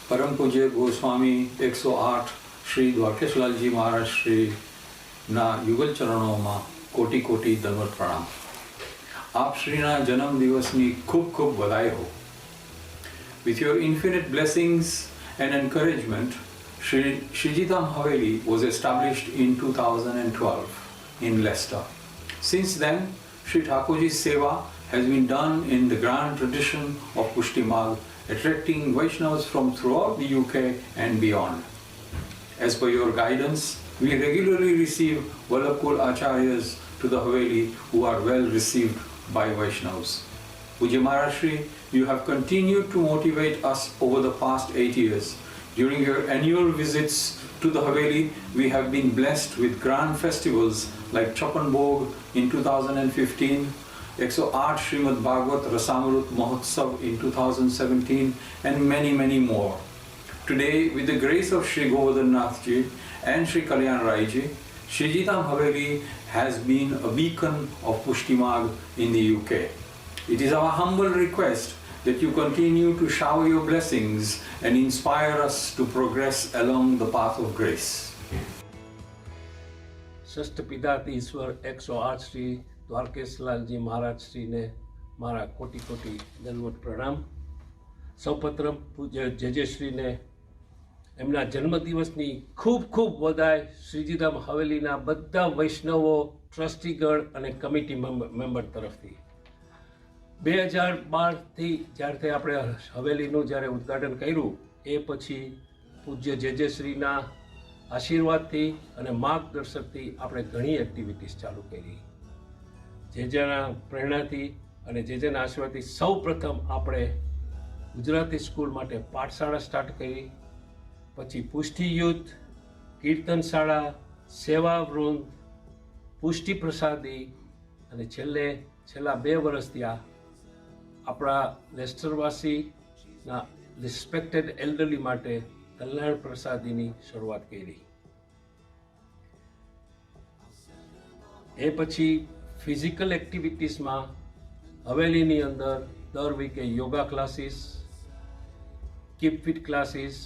परम पूज्य गोस्वामी 108 श्री દ્વારકેશલાલજી મહારાજ શ્રીના યુગલ ચરણોમાં કોટી કોટી દંડવત પ્રણામ. આપ શ્રીના જન્મદિવસની ખૂબ ખૂબ વધાઈ હો. with your infinite blessings and encouragement, Shrijitam Haveli was established in 2012 in Leicester. Since then, Sri Thakurji's Seva has been done in the grand tradition of Pushti Marg, attracting Vaishnavas from throughout the UK and beyond. As per your guidance, we regularly receive Vallabhkul Acharyas to the Haveli who are well received by Vaishnavas. Pujya Maharaj Shri, you have continued to motivate us over the past 8 years. During your annual visits to the Haveli, we have been blessed with grand festivals like Chapan Bhog in 2015, 108 Srimad Bhagavat Rasamrut Mahotsav in 2017, and many, many more. Today, with the grace of Sri Govardhan Nath Ji and Sri Kalyan Rai Ji, Shrijitam Haveli has been a beacon of Pushti Marg in the UK. It is our humble request that you continue to shower your blessings and inspire us to progress along the path of grace. ષષ્ઠ પિતાતી ઈશ્વર 108 શ્રી દ્વારકેશલાલજી મહારાજ શ્રીને મારા કોટી કોટી દંડવત પ્રણામ. સૌપ્રથમ પૂજ્ય જે શ્રીને એમના જન્મદિવસની ખૂબ ખૂબ વધાય. શ્રીજીધામ હવેલીના બધા વૈષ્ણવો, ટ્રસ્ટીગણ અને કમિટી મેમ્બર તરફથી 2012થી જ્યારથી આપણે હવેલીનું જ્યારે ઉદ્ઘાટન કર્યું એ પછી પૂજ્ય જે શ્રીના આશીર્વાદથી અને માર્ગદર્શકથી આપણે ઘણી એક્ટિવિટીઝ ચાલુ કરી. જેના પ્રેરણાથી અને જેના આશીર્વાદથી સૌ પ્રથમ આપણે ગુજરાતી સ્કૂલ માટે પાઠશાળા સ્ટાર્ટ કરી, પછી પુષ્ટિ યુથ, કીર્તનશાળા, સેવાવૃંદ, પુષ્ટિ પ્રસાદી અને છેલ્લા 2 વર્ષથી આપણા લેસ્ટરવાસીના રિસ્પેક્ટેડ એલ્ડરલી માટે કલ્યાણ પ્રસાદીની શરૂઆત કરી. એ પછી ફિઝિકલ એક્ટિવિટીઝમાં હવેલીની અંદર દર વીકે yoga classes, keep fit classes,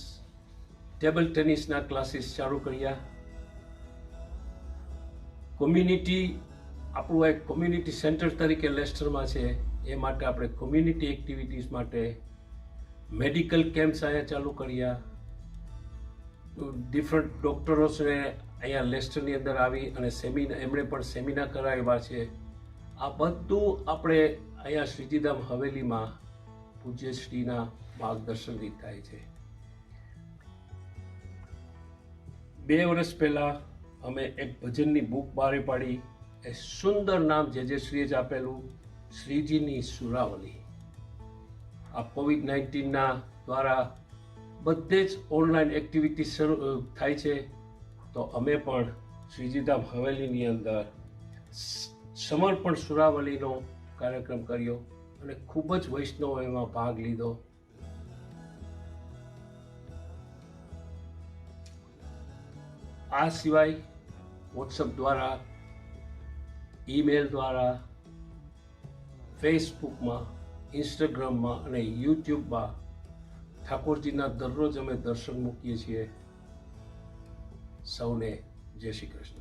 table ટેનિસના ક્લાસીસ ચાલુ કર્યા. કોમ્યુનિટી આપણું એક કોમ્યુનિટી સેન્ટર તરીકે લેસ્ટરમાં છે, એ માટે આપણે કોમ્યુનિટી એક્ટિવિટીઝ માટે મેડિકલ કેમ્પ્સ અહીંયા ચાલુ કર્યા. ડિફરન્ટ ડૉક્ટરોને અહીંયા લેસ્ટરની અંદર આવી અને એમણે પણ સેમિનાર કરાવ્યા છે. આ બધું આપણે અહીંયા શ્રીજીધામ હવેલીમાં પૂજ્યશ્રીના માર્ગદર્શનથી થાય છે. 2 વર્ષ પહેલાં અમે એક ભજનની બુક બહાર પાડી. એ સુંદર નામ જે શ્રીએ જ આપેલું, શ્રીજીની સુરાવલી. આ કોવિડ-19ના દ્વારા બધે જ ઓનલાઈન એક્ટિવિટી શરૂ થાય છે, તો અમે પણ શ્રીજીધામ હવેલીની અંદર સમર્પણ સુરાવલીનો કાર્યક્રમ કર્યો અને ખૂબ જ વૈષ્ણવો એમાં ભાગ લીધો. આ સિવાય વોટ્સઅપ દ્વારા, ઈમેલ દ્વારા, ફેસબુકમાં, ઇન્સ્ટાગ્રામમાં અને યુટ્યુબમાં ઠાકોરજીના દરરોજ અમે દર્શન મૂકીએ છીએ. સૌને જય શ્રી કૃષ્ણ.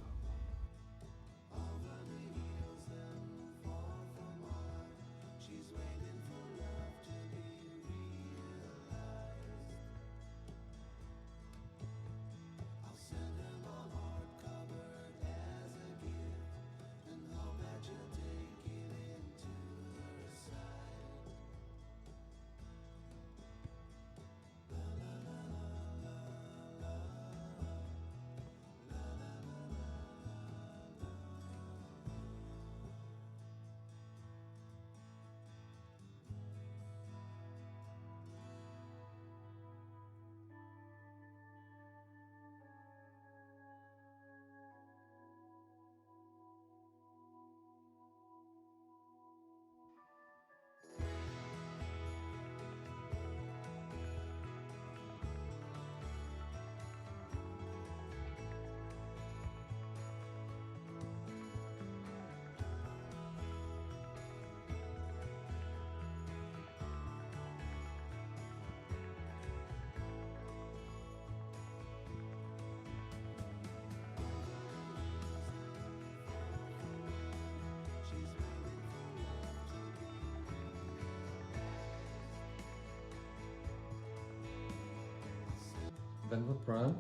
દંડવત પ્રણામ,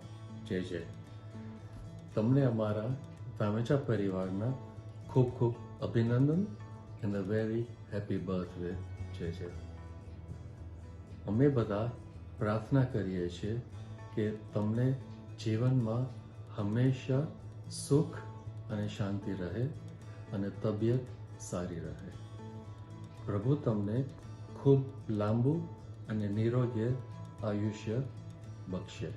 જય જય. તમને અમારા ધામેચા પરિવારના ખૂબ ખૂબ અભિનંદન and a very happy birthday, જય જય. અમે બધા પ્રાર્થના કરીએ છીએ કે તમને જીવનમાં હંમેશા સુખ અને શાંતિ રહે અને તબિયત સારી રહે. પ્રભુ તમને ખૂબ લાંબુ અને નિરોગી આયુષ્ય બક્ષે.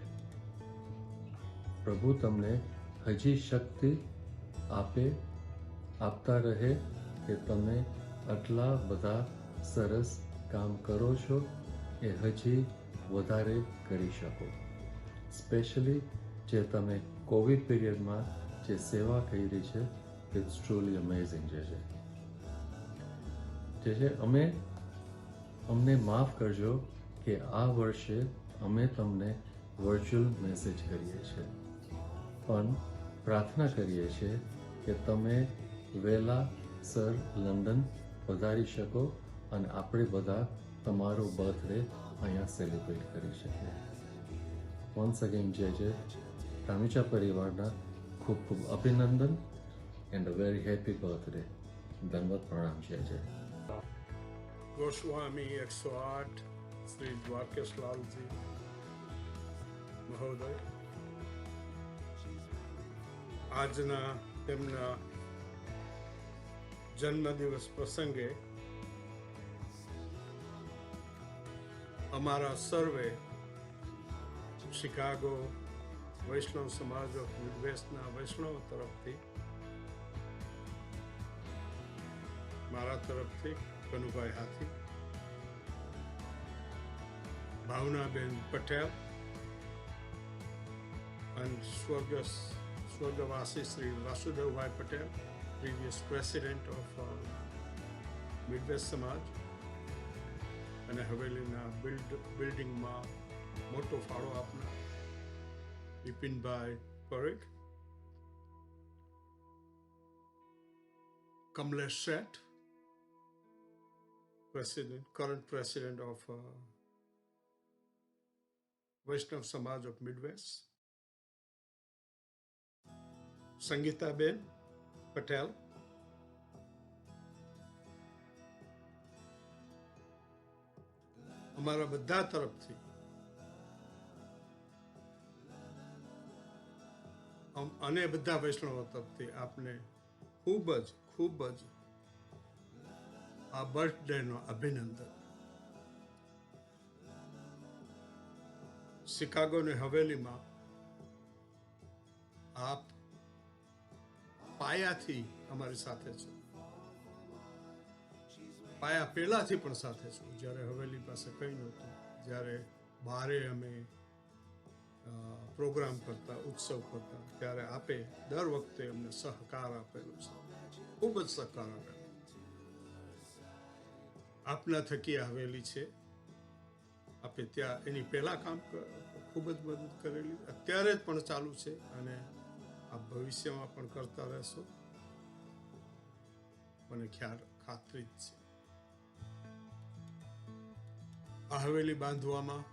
પ્રભુ તમને હજી શક્તિ આપતા રહે કે તમે આટલા બધા સરસ કામ કરો છો એ હજી વધારે કરી શકો. સ્પેશિયલી જે તમે કોવિડ પીરિયડમાં જે સેવા કરી છે, ઇટ્સ ટ્રુલી અમેઝિંગ છે. અમને માફ કરજો કે આ વર્ષે અમે તમને વર્ચ્યુઅલ મેસેજ કરીએ છીએ, પણ પ્રાર્થના કરીએ છીએ કે તમે વહેલાસર લંડન પધારી શકો અને આપણે બધા તમારો બર્થડે અહીંયા સેલિબ્રેટ કરી શકીએ. વન્સ અગેન જય જય. ધામેચા પરિવારના ખૂબ ખૂબ અભિનંદન and a very happy birthday. દંડવત પ્રણામ, જય જય. ગોસ્વામી 108 શ્રી દ્વારકેશલાલજી મહોદય આજના તેમના જન્મદિવસ પ્રસંગે અમારા સર્વે શિકાગો વૈષ્ણવ સમાજ ઓફ મિડવેસ્ટના વૈષ્ણવ તરફથી, મારા તરફથી કનુભાઈ હાથી, ભાવનાબેન પટેલ અને સ્વર્ગવાસી Shri વાસુદેવભાઈ Patel, previous president of Midwest સમાજ અને હવેલીના બિલ્ડિંગમાં મોટો ફાળો આપનાર વિપિનભાઈ પરીખ, કમલેશ શેઠ, current president of Vaishnav Samaj of Midwest, Sangeetaben Patel, અમારા બધા તરફથી અને બધા વૈષ્ણવો તરફથી આપને ખૂબ જ આ બર્થડેનો અભિનંદન. શિકાગોની હવેલીમાં આપ પાયાથી અમારી સાથે છો, પાયા પહેલાથી પણ સાથે છો. જ્યારે હવેલી પાસે કંઈ નહોતું, જ્યારે બારે અમે પ્રોગ્રામ કરતા, ઉત્સવ કરતા, ત્યારે આપે દર વખતે અમને સહકાર આપેલો છે, ખૂબ જ સહકાર આપેલો. આપના થકી હવેલી છે, આપે ત્યાં એની પહેલા કામ ખૂબ જ મદદ કરેલી, અત્યારે પણ ચાલુ છે અને આપ ભવિષ્યમાં પણ કરતા રહેશો, મને ખાતરી જ છે. આ હવેલી બાંધવામાં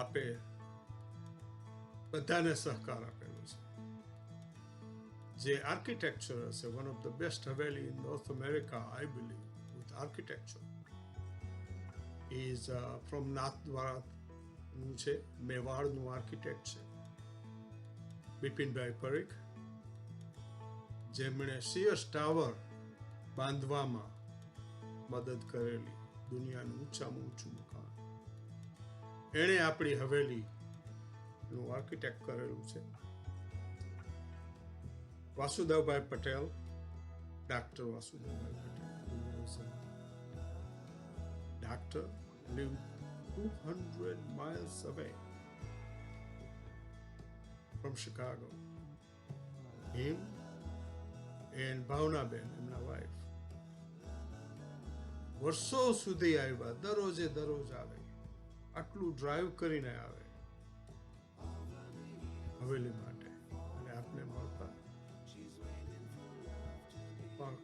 આપે બધાને સહકાર આપેલો છે. જે આર્કિટેક્ચર હશે, one of the best haveli in North America, I believe, with architecture is from નાથદ્વારાનું છે, મેવાડનું આર્કિટેક્ટ છે બિપિનભાઈ પરીખ, જેમણે સીએસ ટાવર બાંધવામાં મદદ કરેલી, દુનિયાનું ઊંચામાં ઊંચું મકાન. એણે આપણી હવેલીનું આર્કિટેક્ટ કરેલું છે. વાસુદેવભાઈ Patel, doctor વાસુદેવભાઈ Patel, doctor lived 200 miles away from Chicago. Him and Bhavna Ben, એમના wife, વર્ષો સુધી આવ્યા, દરરોજ આવે, આટલું ડ્રાઈવ કરીને આવે હવેલી માટે અને આપને મળતા. પણ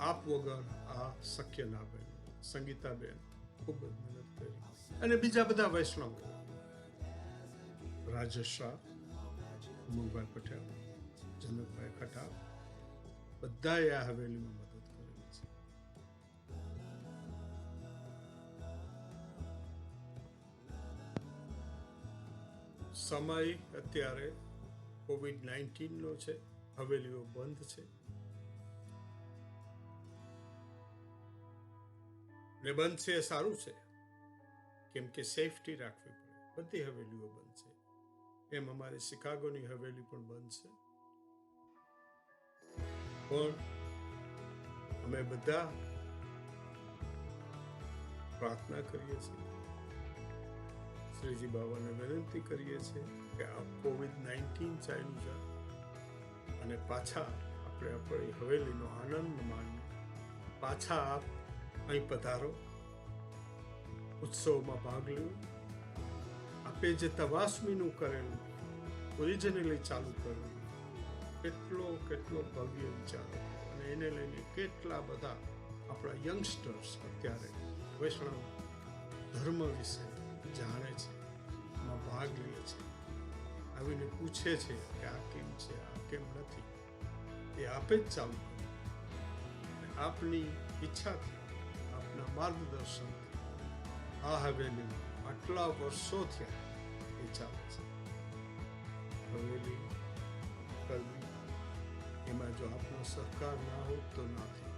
આપ વગર આ શક્ય ના બન્યું. સંગીતાબેન ખૂબ જ મહેનત કરી અને બીજા બધા વૈષ્ણવો રાજેશ શાહ, અમુકભાઈ પટેલ, જનકભાઈ ખટાર બધાએ આ હવેલીમાં મદદ કરેલી છે. સમય અત્યારે COVID-19નો છે, હવેલીઓ બંધ છે ને બંધ છે એ સારું છે, કેમ કે સેફટી રાખવી પડે. બધી હવેલીઓ બંધ છે, એમ અમારી શિકાગોની હવેલી પણ બંધ છે. પણ અમે બધા પ્રાર્થના કરીએ છીએ, શ્રીજી બાબાને વિનંતી કરીએ છીએ કે આ COVID-19 ચાલ્યું જાય અને પાછા આપણે આપણી હવેલીનો આનંદ માણીએ. પાછા આપ અહીં પધારો, ઉત્સવમાં ભાગ લો. આપે જે તવાસમીનું કરેલું, ઓરિજિનલી ચાલુ કરેલું, કેટલો ભવ્ય વિચારો, અને એને લઈને કેટલા બધા આપણા યંગસ્ટર્સ અત્યારે વૈષ્ણવ ધર્મ વિશે જાણે છે, એમાં ભાગ લે છે, આવીને પૂછે છે કે આ કેમ છે, આ કેમ નથી. એ આપે જ ચાલુ કર્યું. આપની ઈચ્છાથી, આપના માર્ગદર્શનથી આ હવેલી આટલા વર્ષો થયા એ ચાલે છે. હવેલી કરવી એમાં જો આપનો સહકાર ના હોય તો ના થાય.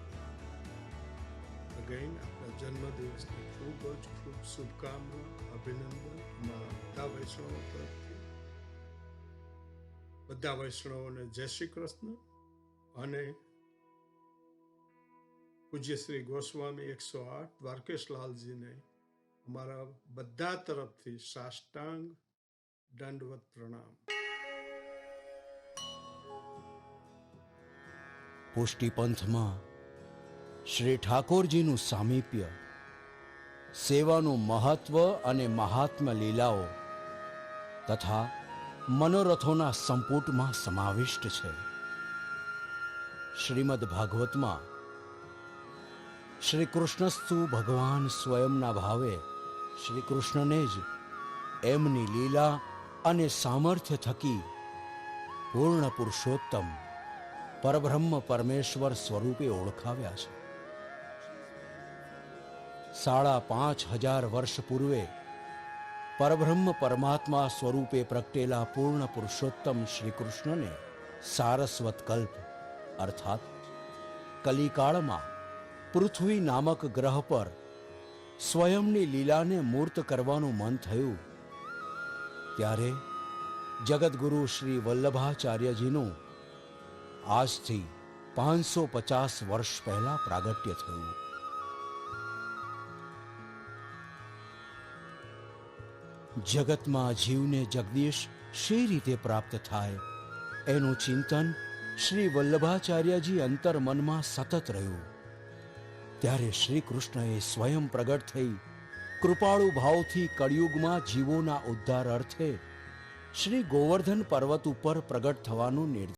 અગેન આપણા જન્મદિવસની ખૂબ જ ખૂબ શુભકામના, અભિનંદન અમારા બધા વૈષ્ણવો તરફથી. બધા વૈષ્ણવોને જય શ્રી કૃષ્ણ. અને પૂજ્ય શ્રી ગોસ્વામી 108 દ્વારકેશલાલજીને અમારા બધા તરફથી સાષ્ટાંગ દંડવત પ્રણામ. પુષ્ટિપંથમાં શ્રી ઠાકોરજીનું સામીપ્ય, સેવાનું મહત્વ અને મહાત્મ્ય લીલાઓ તથા મનોરથોના સંપુટમાં સમાવિષ્ટ છે. શ્રીમદ ભાગવતમાં શ્રી કૃષ્ણસ્તુ ભગવાન સ્વયંના ભાવે શ્રી કૃષ્ણને જ એમની લીલા અને સામર્થ્ય થકી પૂર્ણ પુરુષોત્તમ પરબ્રહ્મ પરમેશ્વર સ્વરૂપે ઓળખાવ્યા છે. 5,500 વર્ષ પૂર્વે પરબ્રહ્મ પરમાત્મા સ્વરૂપે પ્રગટેલા પૂર્ણ પુરુષોત્તમ શ્રી કૃષ્ણને સારસ્વત કલ્પ અર્થાત કલિકાળમાં પૃથ્વી નામક ગ્રહ પર સ્વયંની લીલાને મૂર્ત કરવાનું મન થયું ત્યારે જગતગુરુ શ્રી વલ્લભાચાર્યજીનું આજથી 550 વર્ષ પહેલા પ્રાગટ્ય થયું. જગતમાં જીવને જગદીશ શી રીતે પ્રાપ્ત થાય એનું ચિંતન શ્રી વલ્લભાચાર્યજી અંતર્મનમાં સતત રહ્યું. ત્યારે શ્રી કૃષ્ણએ સ્વયં પ્રગટ થઈ કૃપાળુ ભાવથી કળિયુગમાં જીવોના ઉદ્ધાર અર્થે શ્રી ગોવર્ધન પર્વત ઉપર પ્રગટ થવાનું નિર્દેશ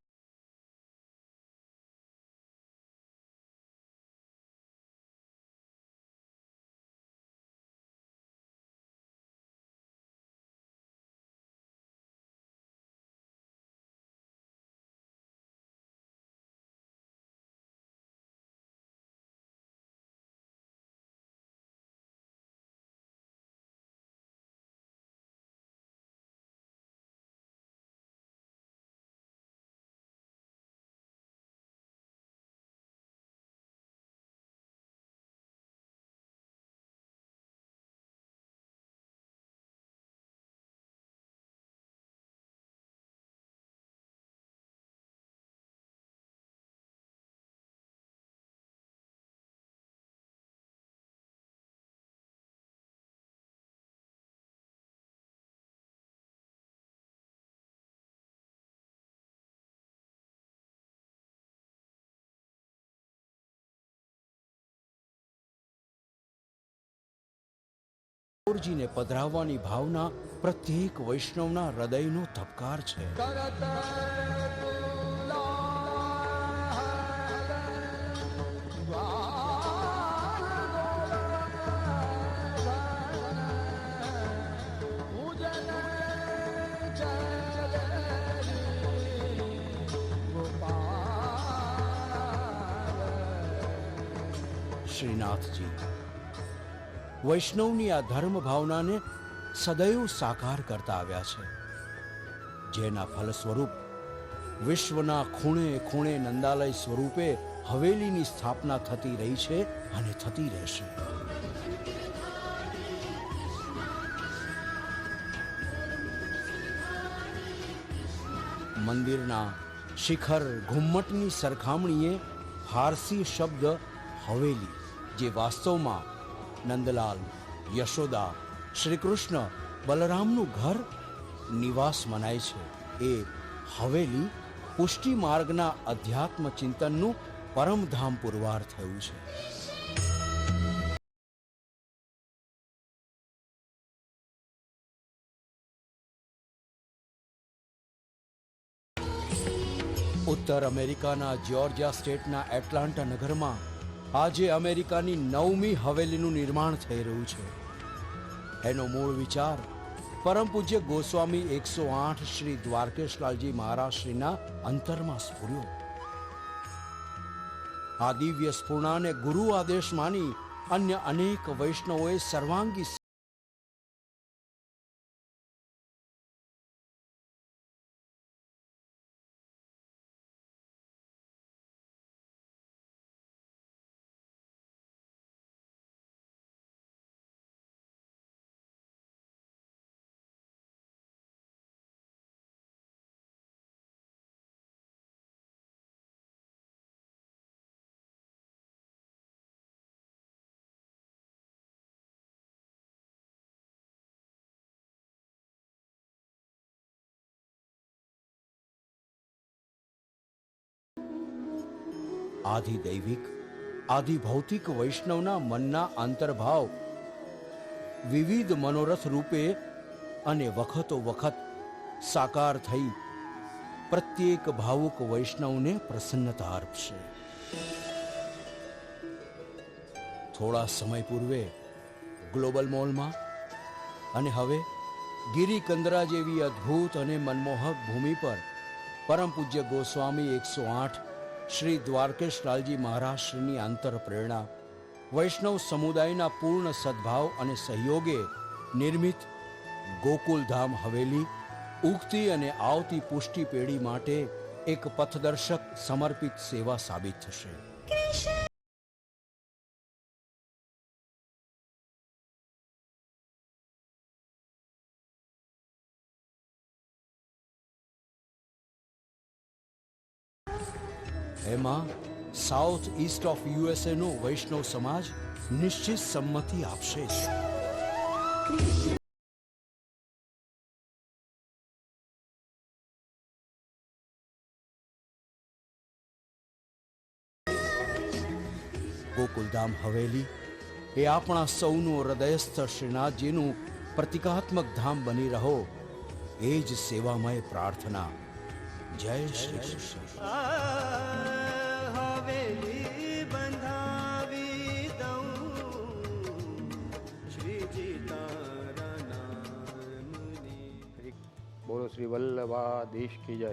ઠાકોરજીને પધરાવવાની ભાવના પ્રત્યેક વૈષ્ણવના હૃદયનો ધબકાર છે. જય શ્રીનાથજી વૈષ્ણવની આ ધર્મ ભાવનાને સદૈવ સાકાર કરતા આવ્યા છે, જેના ફલ સ્વરૂપ વિશ્વના ખૂણે ખૂણે નંદાલય સ્વરૂપે હવેલીની સ્થાપના થતી રહી છે અને થતી રહેશે. મંદિરના શિખર ઘુમ્મટની સરખામણીએ ફારસી શબ્દ હવેલી, જે વાસ્તવમાં નંદલાલ, યશોદા, શ્રીકૃષ્ણ, બલરામનું ઘર, નિવાસ મનાય છે, એ હવેલી પુષ્ટિ માર્ગના અધ્યાત્મ ચિંતનનું પરમધામ પુરવાર થયું છે. ઉત્તર અમેરિકાના જ્યોર્જિયા સ્ટેટના એટલાન્ટા નગરમાં આજે અમેરિકાની 9મી હવેલીનું નિર્માણ થઈ રહ્યું છે. એનો મૂળ વિચાર પરમ પૂજ્ય ગોસ્વામી 108 શ્રી દ્વારકેશલાલજી મહારાજ શ્રીના અંતરમાં સ્ફુર્યો. આ દિવ્ય સ્ફૂર્ણાને ગુરુ આદેશ માની અન્ય અનેક વૈષ્ણવોએ સર્વાંગી આધિ દૈવિક આધિ ભૌતિક વૈષ્ણવના મનના અંતર્ભાવ વિવિધ મનોરથ રૂપે અને વખતો વખત સાકાર થઈ પ્રત્યેક ભાવુક વૈષ્ણવને પ્રસન્નતા અર્પશે. થોડા સમય પૂર્વે ગ્લોબલ મોલમાં અને હવે ગિરિકંદરા જેવી અદ્ભુત અને મનમોહક ભૂમિ પર પરમ પૂજ્ય ગોસ્વામી 108 શ્રી દ્વારકેશલાલજી મહારાજ શ્રીની આંતર પ્રેરણા, વૈષ્ણવ સમુદાયના પૂર્ણ સદભાવ અને સહયોગે નિર્મિત ગોકુલધામ હવેલી ઉગતી અને આવતી પુષ્ટિ પેઢી માટે એક પથદર્શક સમર્પિત સેવા સાબિત થશે. એમાં સાઉથ ઈસ્ટ ઓફ યુએસએ નો વૈષ્ણવ સમાજ નિશ્ચિત સંમતિ આપશે. ગોકુલધામ હવેલી એ આપણા સૌનું હૃદયસ્થ શ્રીનાથજીનું પ્રતિકાત્મક ધામ બની રહો, એ જ સેવામય પ્રાર્થના. જય શ્રી કૃષ્ણ. હવેલી બંધાવી દઉં શ્રીજી તારા નામની. બોલો શ્રી વલ્લભાધીશ કી જય.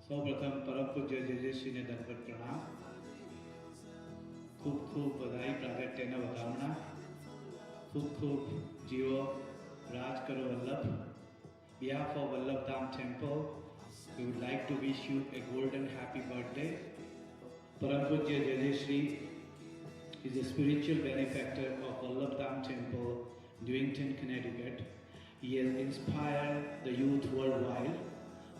સૌપ્રથમ પરમ પૂજ્ય જેજેશ્રીને દંડવત પ્રણામ. ખૂબ ખૂબ બધાઈ પ્રાગટ્યના વધામણા. ખૂબ ખૂબ જીવો રાજ કરો Vallabh. Behalf of Vallabh Dham Temple, we would like to wish you a golden happy birthday. Param Pujya Jayashri is a spiritual benefactor of Vallabh Dham Temple, Newington, Connecticut. He has inspired the youth worldwide.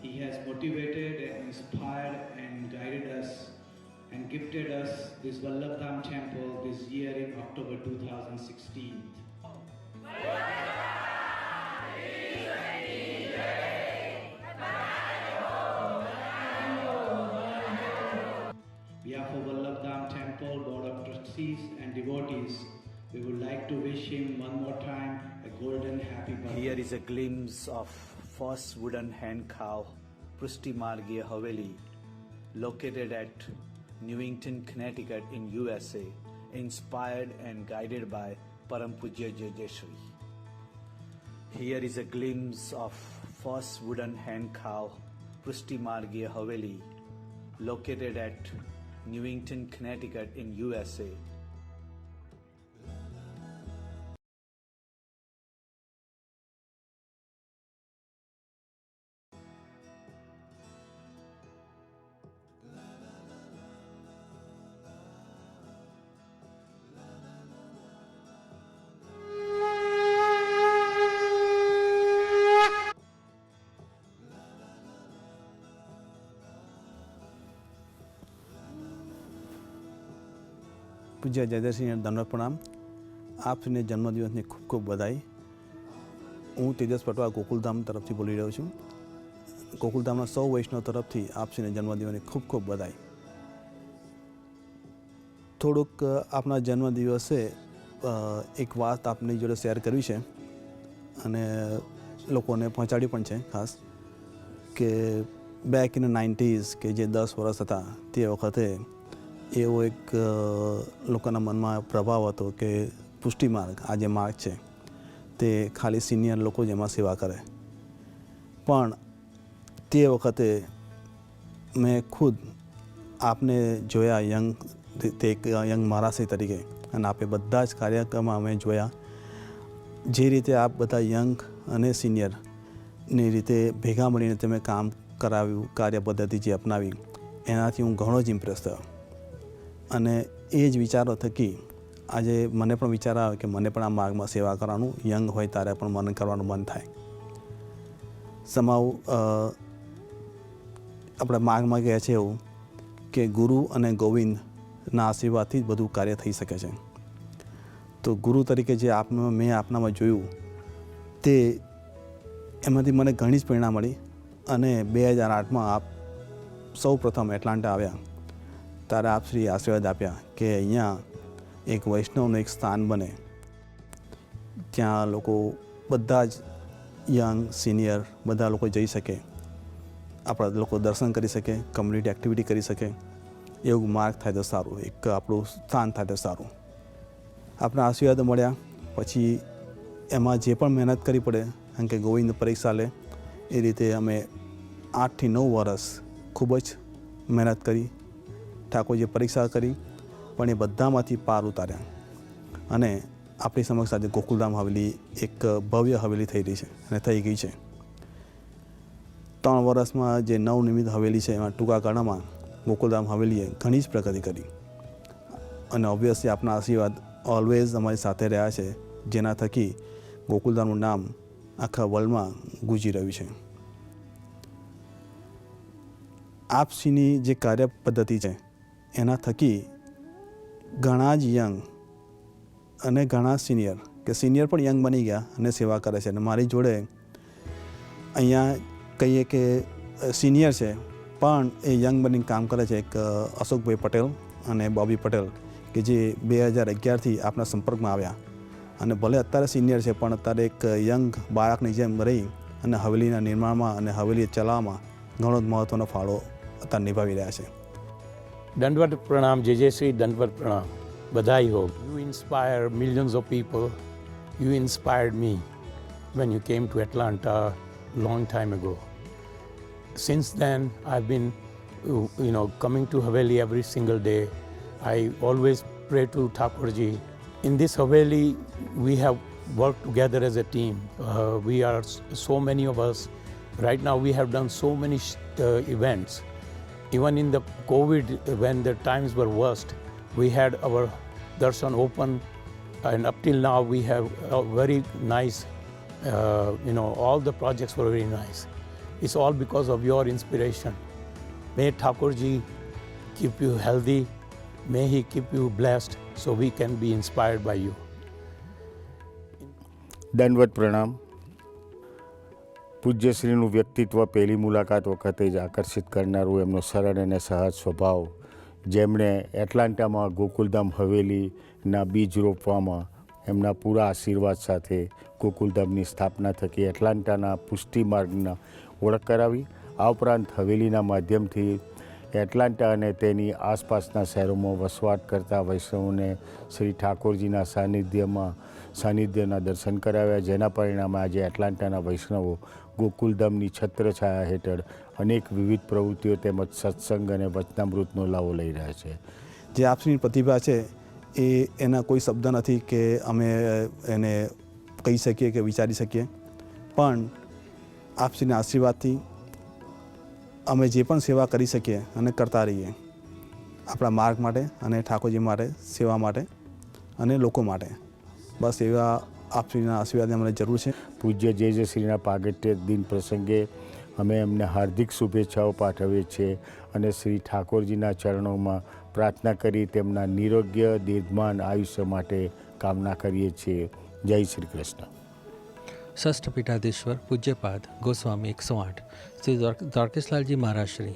He has motivated and inspired and guided us and gifted us this Vallabh Dham Temple this year in October 2016. Behalf of Vallabh Dham Temple Board of Trustees and devotees, we would like to wish him one more time a golden happy birthday. Here is a glimpse of first wooden hand carved Pushti Margiya Haveli, located at Newington, Connecticut in USA, inspired and guided by Param Pujya Jayashri. Here is a glimpse of first wooden hand carved Pushti Margiya Haveli, located at Newington, Connecticut in USA. પૂજ્ય જયદેવસિંહને દંડવત પ્રણામ. આપને જન્મદિવસની ખૂબ ખૂબ બધાઈ. હું તેજસ પટવા ગોકુલધામ તરફથી બોલી રહ્યો છું. ગોકુલધામના સૌ વૈષ્ણવ તરફથી આપને જન્મદિવસની ખૂબ ખૂબ બધાઈ. થોડુંક આપના જન્મદિવસે એક વાત આપની જોડે શેર કરવી છે અને લોકોને પહોંચાડી પણ છે ખાસ કે બેક ઇન 90s કે જે 10 વર્ષ હતા તે વખતે એવો એક લોકોના મનમાં પ્રભાવ હતો કે પુષ્ટિ માર્ગ આ જે માર્ગ છે તે ખાલી સિનિયર લોકો જ એમાં સેવા કરે. પણ તે વખતે મેં ખુદ આપને જોયા તે એક યંગ મહારાષ્ટ્રી તરીકે અને આપે બધા જ કાર્યક્રમમાં અમે જોયા જે રીતે આપ બધા યંગ અને સિનિયરની રીતે ભેગા મળીને તમે કામ કરાવ્યું, કાર્ય પદ્ધતિ જે અપનાવી એનાથી હું ઘણો જ ઇમ્પ્રેસ થયો. અને એ જ વિચારો થકી આજે મને પણ વિચાર આવે કે મને પણ આ માર્ગમાં સેવા કરવાનું, યંગ હોય ત્યારે પણ મને કરવાનું મન થાય. સમાવ આપણા માર્ગમાં કહે છે એવું કે ગુરુ અને ગોવિંદના આશીર્વાદથી જ બધું કાર્ય થઈ શકે છે. તો ગુરુ તરીકે જે મેં આપનામાં જોયું તે એમાંથી મને ઘણી જ પ્રેરણા મળી. અને 2008માં આપ સૌ પ્રથમ એટલાન્ટા આવ્યા ત્યારે આપ શ્રી આશીર્વાદ આપ્યા કે અહીંયા એક વૈષ્ણવનું એક સ્થાન બને, ત્યાં લોકો બધા જ યંગ સિનિયર બધા લોકો જઈ શકે, આપણા લોકો દર્શન કરી શકે, કમ્યુનિટી એક્ટિવિટી કરી શકે. એવું માર્ગ થાય તો સારું, એક આપણું સ્થાન થાય તો સારું. આપણા આશીર્વાદ મળ્યા પછી એમાં જે પણ મહેનત કરવી પડે, કારણ કે ગોવિંદ પરીક્ષા લે એ રીતે અમે 8 થી 9 વર્ષ ખૂબ જ મહેનત કરી, ઠાકોરજીએ પરીક્ષા કરી, પણ એ બધામાંથી પાર ઉતાર્યા. અને આપણી સમક્ષ આજે ગોકુલધામ હવેલી એક ભવ્ય હવેલી થઈ રહી છે અને થઈ ગઈ છે. 3 વર્ષમાં જે નવનિર્મિત હવેલી છે એમાં ટૂંકા ગાળામાં ગોકુલધામ હવેલીએ ઘણી જ પ્રગતિ કરી. અને ઓબ્વિયસલી આપના આશીર્વાદ ઓલવેઝ અમારી સાથે રહ્યા છે જેના થકી ગોકુલધામનું નામ આખા વર્લ્ડમાં ગુંજી રહ્યું છે. આપશ્રીની જે કાર્ય પદ્ધતિ છે એના થકી ઘણા જ યંગ અને ઘણા સિનિયર પણ યંગ બની ગયા અને સેવા કરે છે. અને મારી જોડે અહીંયા કહીએ કે સિનિયર છે પણ એ યંગ બનીને કામ કરે છે, એક અશોકભાઈ પટેલ અને બોબી પટેલ, કે જે 2011થી આપણા સંપર્કમાં આવ્યા અને ભલે અત્યારે સિનિયર છે પણ અત્યારે એક યંગ બાળકની જેમ રહી અને હવેલીના નિર્માણમાં અને હવેલી ચલાવવામાં ઘણો જ મહત્ત્વનો ફાળો અત્યારે નિભાવી રહ્યા છે. दंडवत प्रणाम, जय जय श्री दंडवत प्रणाम, बधाई हो. You inspire millions of people. You inspired me when you came to Atlanta long time ago. Since then, I've been, coming to Haveli every single day. I always pray to Thakurji. In this Haveli, we have worked together as a team. We are so many of us. Right now, we have done so many events. Even in the COVID, when the times were worst, we had our darshan open, and up till now we have a very nice, all the projects were very nice. It's all because of your inspiration. May Thakurji keep you healthy. May he keep you blessed so we can be inspired by you. દંડવત પ્રણામ. પૂજ્યશ્રીનું વ્યક્તિત્વ પહેલી મુલાકાત વખતે જ આકર્ષિત કરનારું એમનો સરળ અને સહજ સ્વભાવ, જેમણે એટલાન્ટામાં ગોકુલધામ હવેલીના બીજ રોપવામાં એમના પૂરા આશીર્વાદ સાથે ગોકુલધામની સ્થાપના થકી એટલાન્ટાના પુષ્ટિ માર્ગના ઓળખ કરાવી. આ ઉપરાંત હવેલીના માધ્યમથી એટલાન્ટા અને તેની આસપાસના શહેરોમાં વસવાટ કરતા વૈષ્ણવોને શ્રી ઠાકોરજીના સાનિધ્યના દર્શન કરાવ્યા, જેના પરિણામે આજે એટલાન્ટાના વૈષ્ણવો ગોકુલધામની છત્રછાયા હેઠળ અનેક વિવિધ પ્રવૃત્તિઓ તેમજ સત્સંગ અને વચનામૃતનો લાવો લઈ રહ્યા છે. જે આપશ્રીની પ્રતિભા છે એના કોઈ શબ્દ નથી કે અમે એને કહી શકીએ કે વિચારી શકીએ, પણ આપશ્રીના આશીર્વાદથી અમે જે પણ સેવા કરી શકીએ અને કરતા રહીએ આપણા માર્ગ માટે અને ઠાકોરજી માટે, સેવા માટે અને લોકો માટે. બસ એવા આપશ્રીના આશીર્વાદની અમને જરૂર છે. પૂજ્ય જય જય શ્રીના પ્રાગટ્ય દિન પ્રસંગે અમે એમને હાર્દિક શુભેચ્છાઓ પાઠવીએ છીએ અને શ્રી ઠાકોરજીના ચરણોમાં પ્રાર્થના કરી તેમના નિરોગ્ય દીર્ઘમાન આયુષ્ય માટે કામના કરીએ છીએ. જય શ્રી કૃષ્ણ. ષષ્ઠ પીઠાધીશ્વર પૂજ્યપાદ ગોસ્વામી 108 શ્રી દ્વારકેશલાલજી મહારાજ શ્રી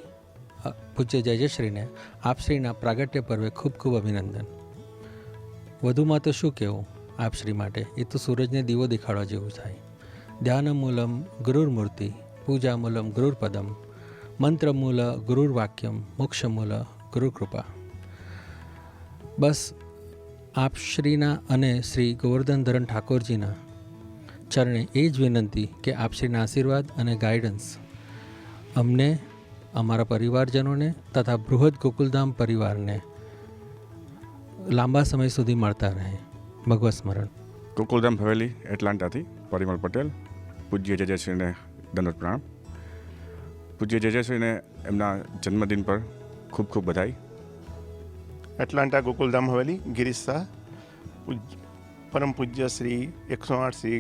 પૂજ્ય જયજયશ્રીને આપશ્રીના પ્રાગટ્ય પર્વે ખૂબ ખૂબ અભિનંદન. વધુમાં તો શું કહેવું આપશ્રી માટે, એ તો સૂરજને દીવો દેખાડવા જેવું થાય. ધ્યાનમૂલમ ગુરુર્મૂર્તિ, પૂજામૂલમ ગુરુર્પદમ, મંત્રમૂલ ગુરુર્વાક્યમ, મોક્ષમૂલ ગુરુકૃપા. બસ આપશ્રીના અને શ્રી ગોવર્ધનધરન ઠાકોરજીના ચરણે એ જ વિનંતી કે આપશ્રીના આશીર્વાદ અને ગાઈડન્સ અમને, અમારા પરિવારજનોને તથા બૃહદ ગોકુલધામ પરિવારને લાંબા સમય સુધી મળતા રહે. ભગવત સ્મરણ. ગોકુલધામ હવેલી એટલાન્ટાથી પરિમલ પટેલ. પૂજ્ય જયજયશ્રીને દંડવત પ્રણામ. પૂજ્ય જયજયશ્રીને એમના જન્મદિન પર ખૂબ ખૂબ બધાઈ. એટલાન્ટા ગોકુલધામ હવેલી ગિરીશ શાહ. પરમ પૂજ્ય શ્રી 108 શ્રી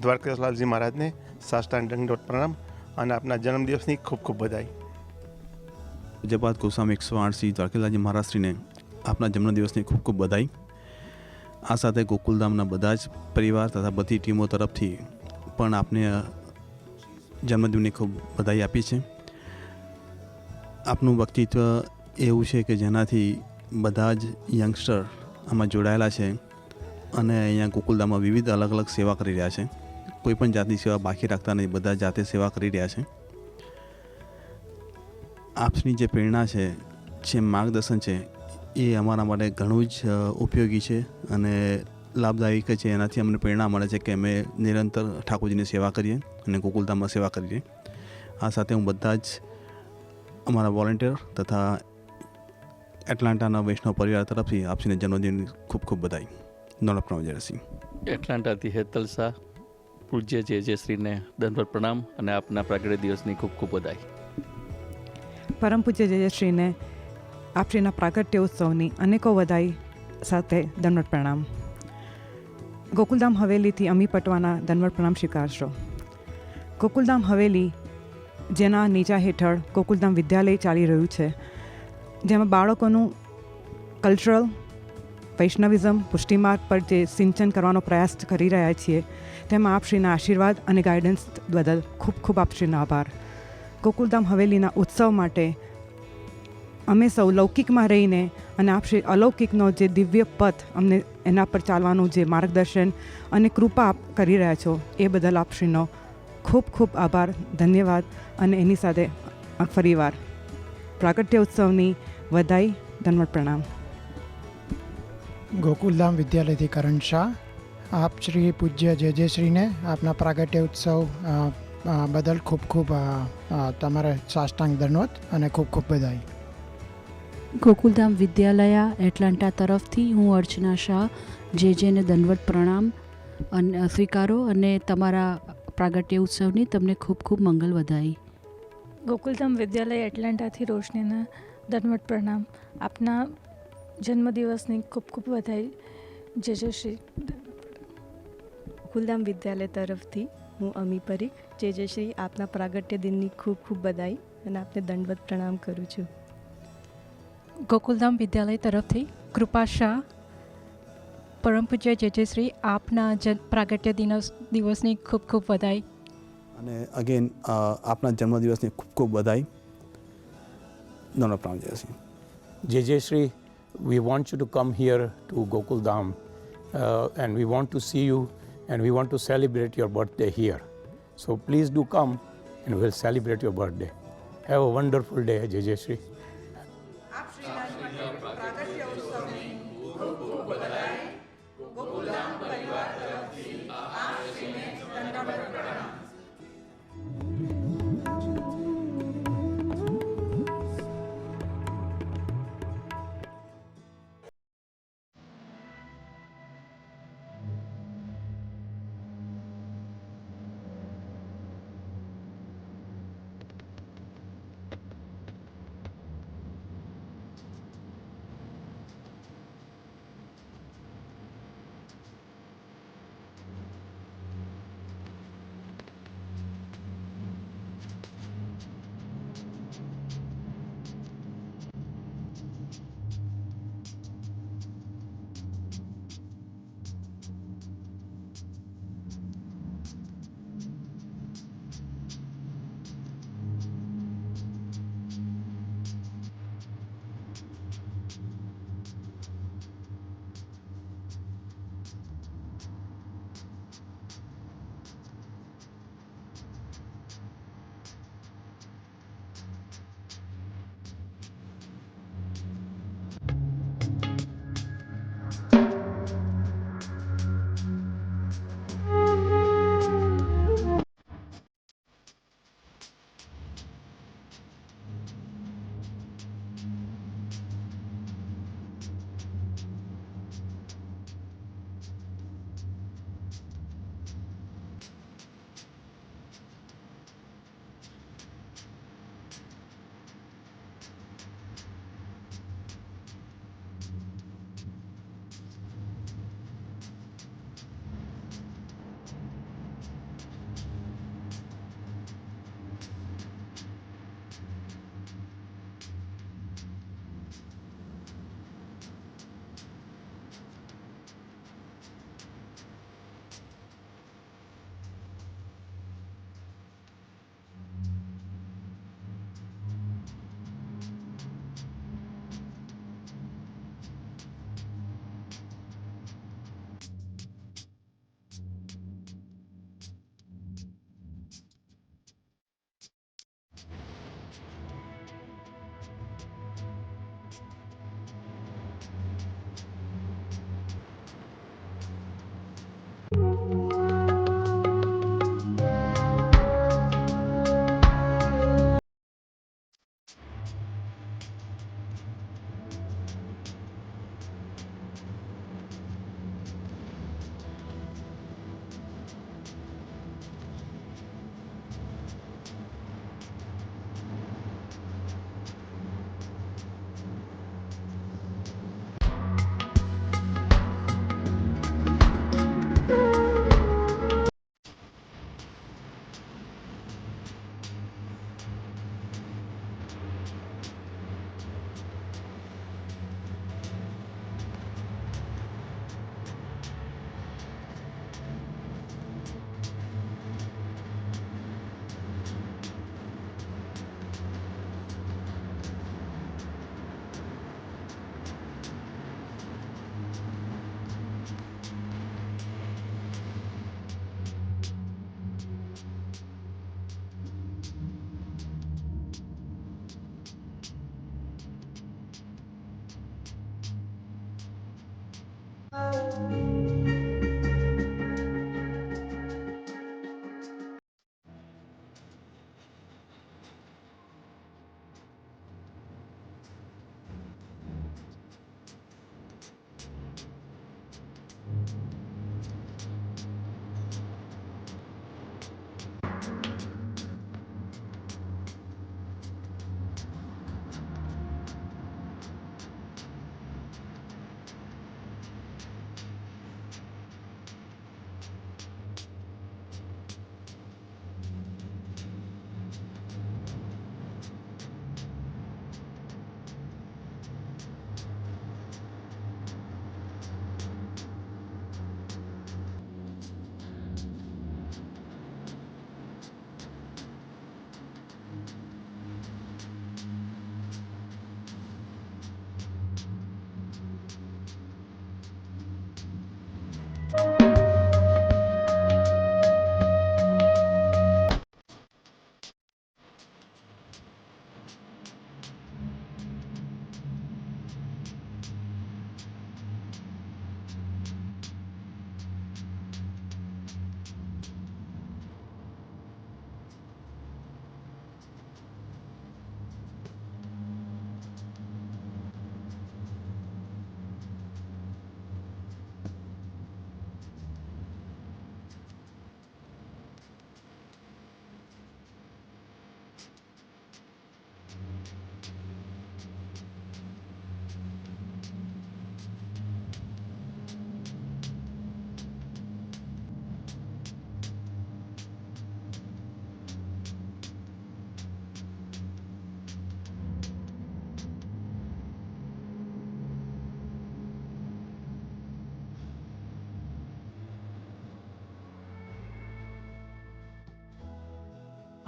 દ્વારકેશલાલજી મહારાજને સાષ્ટાંગ દંડવત પ્રણામ અને આપના જન્મદિવસની ખૂબ ખૂબ બધાઈ. પૂજ્યપાદ ગોસ્વામી 108 શ્રી દ્વારકેશલાલજી મહારાજશ્રીને આપના જન્મદિવસની ખૂબ ખૂબ બધાઈ. આ સાથે ગોકુલધામના બધા જ પરિવાર તથા બધી ટીમો તરફથી પણ આપને જન્મદિવસની ખૂબ બધાઈ આપી છે. આપનું વ્યક્તિત્વ એવું છે કે જેનાથી બધા જ યંગસ્ટર આમાં જોડાયેલા છે અને અહીંયા ગોકુલધામમાં વિવિધ અલગ અલગ સેવા કરી રહ્યા છે. કોઈ પણ જાતની સેવા બાકી રાખતા નહીં, બધા જાતે સેવા કરી રહ્યા છે. આપની જે પ્રેરણા છે, જે માર્ગદર્શન છે, એ અમારા માટે ઘણું જ ઉપયોગી છે અને લાભદાયક છે. એનાથી અમને પ્રેરણા મળે છે કે અમે નિરંતર ઠાકોરજીની સેવા કરીએ અને ગોકુલધામમાં સેવા કરીએ. આ સાથે હું બધા જ અમારા વોલેન્ટિયર તથા એટલાન્ટાના વૈષ્ણવ પરિવાર તરફથી આપસીને જન્મદિનની ખૂબ ખૂબ બધાઈ. દંડવત પ્રણામ જયશ્રી. એટલાન્ટાથી હેતલ શાહ. પૂજ્ય જયજયશ્રીને દંડવત પ્રણામ અને આપના પ્રાગટ્ય દિવસની ખૂબ ખૂબ બધાઈ. પરમ પૂજ્ય જયશ્રીને આપશ્રીના પ્રાગટ્ય ઉત્સવની અનેકો વધાઈ સાથે દંડવત પ્રણામ. ગોકુલધામ હવેલીથી અમી પટવાના દંડવત પ્રણામ સ્વીકારશો. ગોકુલધામ હવેલી જેના નીચા હેઠળ ગોકુલધામ વિદ્યાલય ચાલી રહ્યું છે, જેમાં બાળકોનું કલ્ચરલ વૈષ્ણવિઝમ પુષ્ટિમાર્ગ પર જે સિંચન કરવાનો પ્રયાસ કરી રહ્યા છીએ, તેમાં આપશ્રીના આશીર્વાદ અને ગાઈડન્સ બદલ ખૂબ ખૂબ આપશ્રીનો આભાર. ગોકુલધામ હવેલીના ઉત્સવ માટે અમે સૌ લૌકિકમાં રહીને અને આપશ્રી અલૌકિકનો જે દિવ્ય પથ અમને એના પર ચાલવાનું જે માર્ગદર્શન અને કૃપા આપ કરી રહ્યા છો, એ બદલ આપશ્રીનો ખૂબ ખૂબ આભાર, ધન્યવાદ. અને એની સાથે ફરીવાર પ્રાગટ્ય ઉત્સવની વધાઈ, દંડવત પ્રણામ. ગોકુલધામ વિદ્યાલયથી કરણ શાહ. આપ શ્રી પૂજ્ય જે શ્રીને આપના પ્રાગટ્ય ઉત્સવ બદલ ખૂબ ખૂબ તમારે સાષ્ટાંગ દંડવત અને ખૂબ ખૂબ બધાઈ. ગોકુલધામ વિદ્યાલય એટલાન્ટા તરફથી હું અર્ચના શાહ જેને દંડવત પ્રણામ સ્વીકારો અને તમારા પ્રાગટ્ય ઉત્સવની તમને ખૂબ ખૂબ મંગલ વધાઈ. ગોકુલધામ વિદ્યાલય એટલાન્ટાથી રોશનીને દંડવત પ્રણામ. આપના જન્મદિવસની ખૂબ ખૂબ વધાઈ. જય શ્રી. ગોકુલધામ વિદ્યાલય તરફથી હું અમી પરીખ જય શ્રી આપના પ્રાગટ્ય દિનની ખૂબ ખૂબ બધાઈ અને આપને દંડવત પ્રણામ કરું છું. ગોકુલધામ વિદ્યાલય તરફથી કૃપા શાહ. પરમ પૂજ્ય જય શ્રી આપના પ્રાગટ્ય દિવસની ખૂબ ખૂબ વધાઈ. અને અગેન આપના જન્મદિવસની ખૂબ ખૂબ બધાઈ. દંડવત પ્રણામ જયશ્રી. JJ Shri, we want you to come here to Gokuldham and we want to see you and we want to celebrate your birthday here. So please do come and we'll celebrate your birthday. Have a wonderful day, JJ Shri.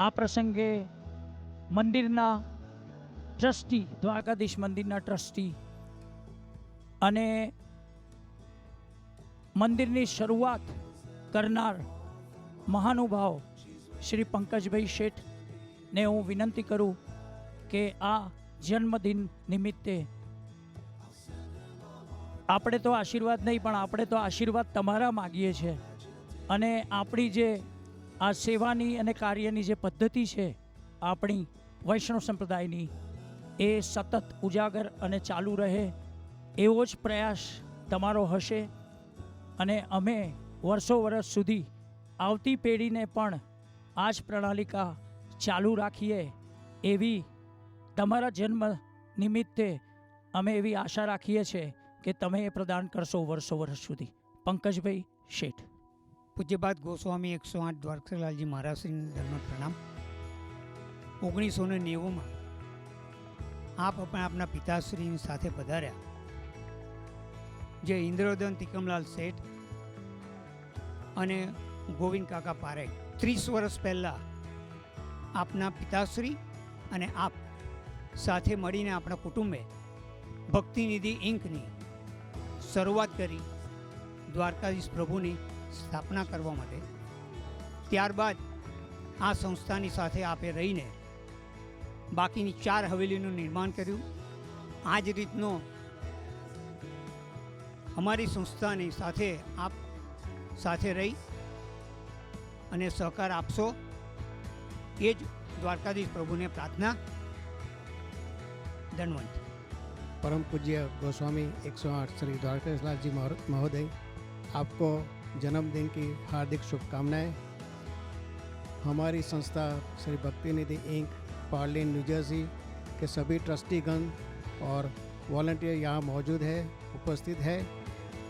આ પ્રસંગે મંદિરના trustee, Dwarkadhish મંદિરના trustee અને મંદિરની શરૂઆત કરનાર મહાનુભાવ શ્રી પંકજભાઈ શેઠને હું વિનંતી કરું કે આ જન્મદિન નિમિત્તે આપણે તો આશીર્વાદ નહીં પણ આપણે તો આશીર્વાદ તમારા માગીએ છીએ અને આપણી જે આ સેવાની અને કાર્યની જે પદ્ધતિ છે આપણી વૈષ્ણવ સંપ્રદાયની એ સતત ઉજાગર અને ચાલુ રહે એવો જ પ્રયાસ તમારો હશે અને અમે વર્ષો વર્ષ સુધી આવતી પેઢીને પણ આ જ પ્રણાલિકા ચાલુ રાખીએ એવી તમારા જન્મ નિમિત્તે અમે એવી આશા રાખીએ છીએ કે તમે એ પ્રદાન કરશો વર્ષો વર્ષ સુધી. પંકજભાઈ શેઠ. પૂજ્યપાદ ગોસ્વામી 108 દ્વારકાલાલજી મહારાજશ્રીને ધર્મ પ્રણામ. 1990માં આપ આપના પિતાશ્રીની સાથે પધાર્યા, જે ઇન્દ્રોદન તિકમલાલ શેઠ અને ગોવિંદ કાકા પારેખ 30 વર્ષ પહેલાં આપના પિતાશ્રી અને આપ સાથે મળીને આપણા કુટુંબે ભક્તિનિધિ ઇંકની શરૂઆત કરી દ્વારકાધીશ પ્રભુની સ્થાપના કરવા માટે. ત્યારબાદ આ સંસ્થાની સાથે આપે રહીને બાકીની 4 હવેલીનું નિર્માણ કર્યું. આ જ રીતનો અમારી સંસ્થાની સાથે આપ સાથે રહી અને સહકાર આપશો એ જ દ્વારકાધીશ પ્રભુને પ્રાર્થના. ધન્વંત. परम पूज्य गोस्वामी 108 श्री द्वारकाधीश लाल जी महोदय, आपको जन्मदिन की हार्दिक शुभकामनाएं. हमारी संस्था श्री भक्ति निधि इंक, पार्लिन, न्यू जर्सी के सभी ट्रस्टीगण और वॉलंटियर यहाँ मौजूद है, उपस्थित है.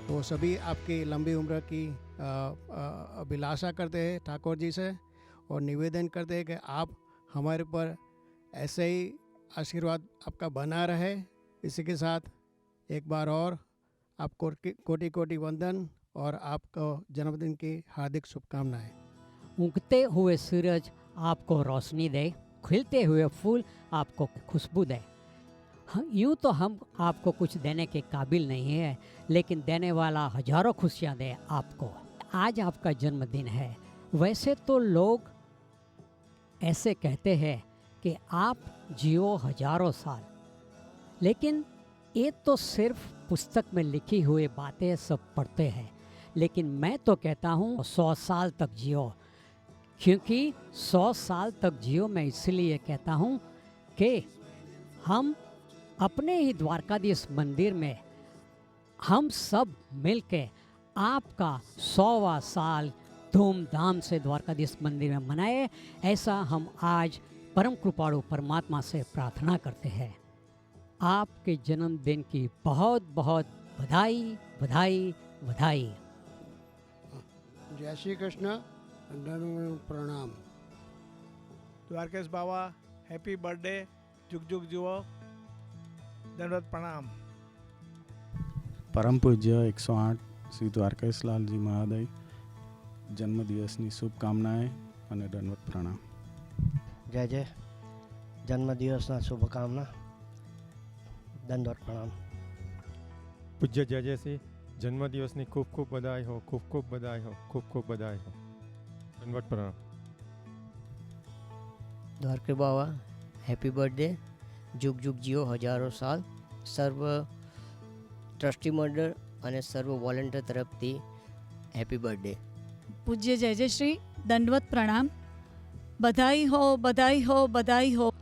वो सभी आपकी लंबी उम्र की अभिलाषा करते हैं ठाकुर जी से और निवेदन करते हैं कि आप हमारे पर ऐसे ही आशीर्वाद आपका बना रहे. इसी के साथ एक बार और आपको कोटि कोटि वंदन और आपको जन्मदिन की हार्दिक शुभकामनाएं. उगते हुए सूरज आपको रोशनी दे, खिलते हुए फूल आपको खुशबू दे. यूँ तो हम आपको कुछ देने के काबिल नहीं है, लेकिन देने वाला हजारों खुशियाँ दे आपको. आज आपका जन्मदिन है. वैसे तो लोग ऐसे कहते हैं कि आप जियो हजारों साल, लेकिन ये तो सिर्फ पुस्तक में लिखी हुई बातें सब पढ़ते हैं, लेकिन मैं तो कहता हूँ 100 साल तक जियो, क्योंकि 100 साल तक जियो मैं इसलिए कहता हूँ कि हम अपने ही द्वारकाधीश मंदिर में हम सब मिलके आपका 100वां साल धूमधाम से द्वारकाधीश मंदिर में मनाए, ऐसा हम आज परम कृपाणु परमात्मा से प्रार्थना करते हैं। आपके जन्मदिन की बहुत बहुत बधाई बधाई बधाई। जय श्री कृष्ण, दंडवत प्रणाम। દ્વારકેશ બાવા હેપી બર્થડે, જુગ જુગ જીવો, દંડવત પ્રણામ। પરમ પૂજ્ય 108 શ્રી દ્વારકેશલાલજી મહોદય જન્મદિવસની શુભકામનાએ અને દંડવત પ્રણામ। જય જય, જન્મદિવસના શુભકામના, દંડવત પ્રણામ। પૂજ્ય જય જય શ્રી જન્મદિવસની ખૂબ ખૂબ બધાઈ હો, ખૂબ ખૂબ બધાઈ હો, ખૂબ ખૂબ બધાઈ હો, દંડવત પ્રણામ। દ્વારકે બાવા હેપી બર્થડે, જુગ જુગ જીવો હજારો સાલ। સર્વ ટ્રસ્ટી મંડળ અને સર્વ વોલેન્ટિયર તરફથી હેપી બર્થડે। પૂજ્ય જય જય શ્રી દંડવત પ્રણામ। બધાઈ હો બધાઈ हो बधाई हो।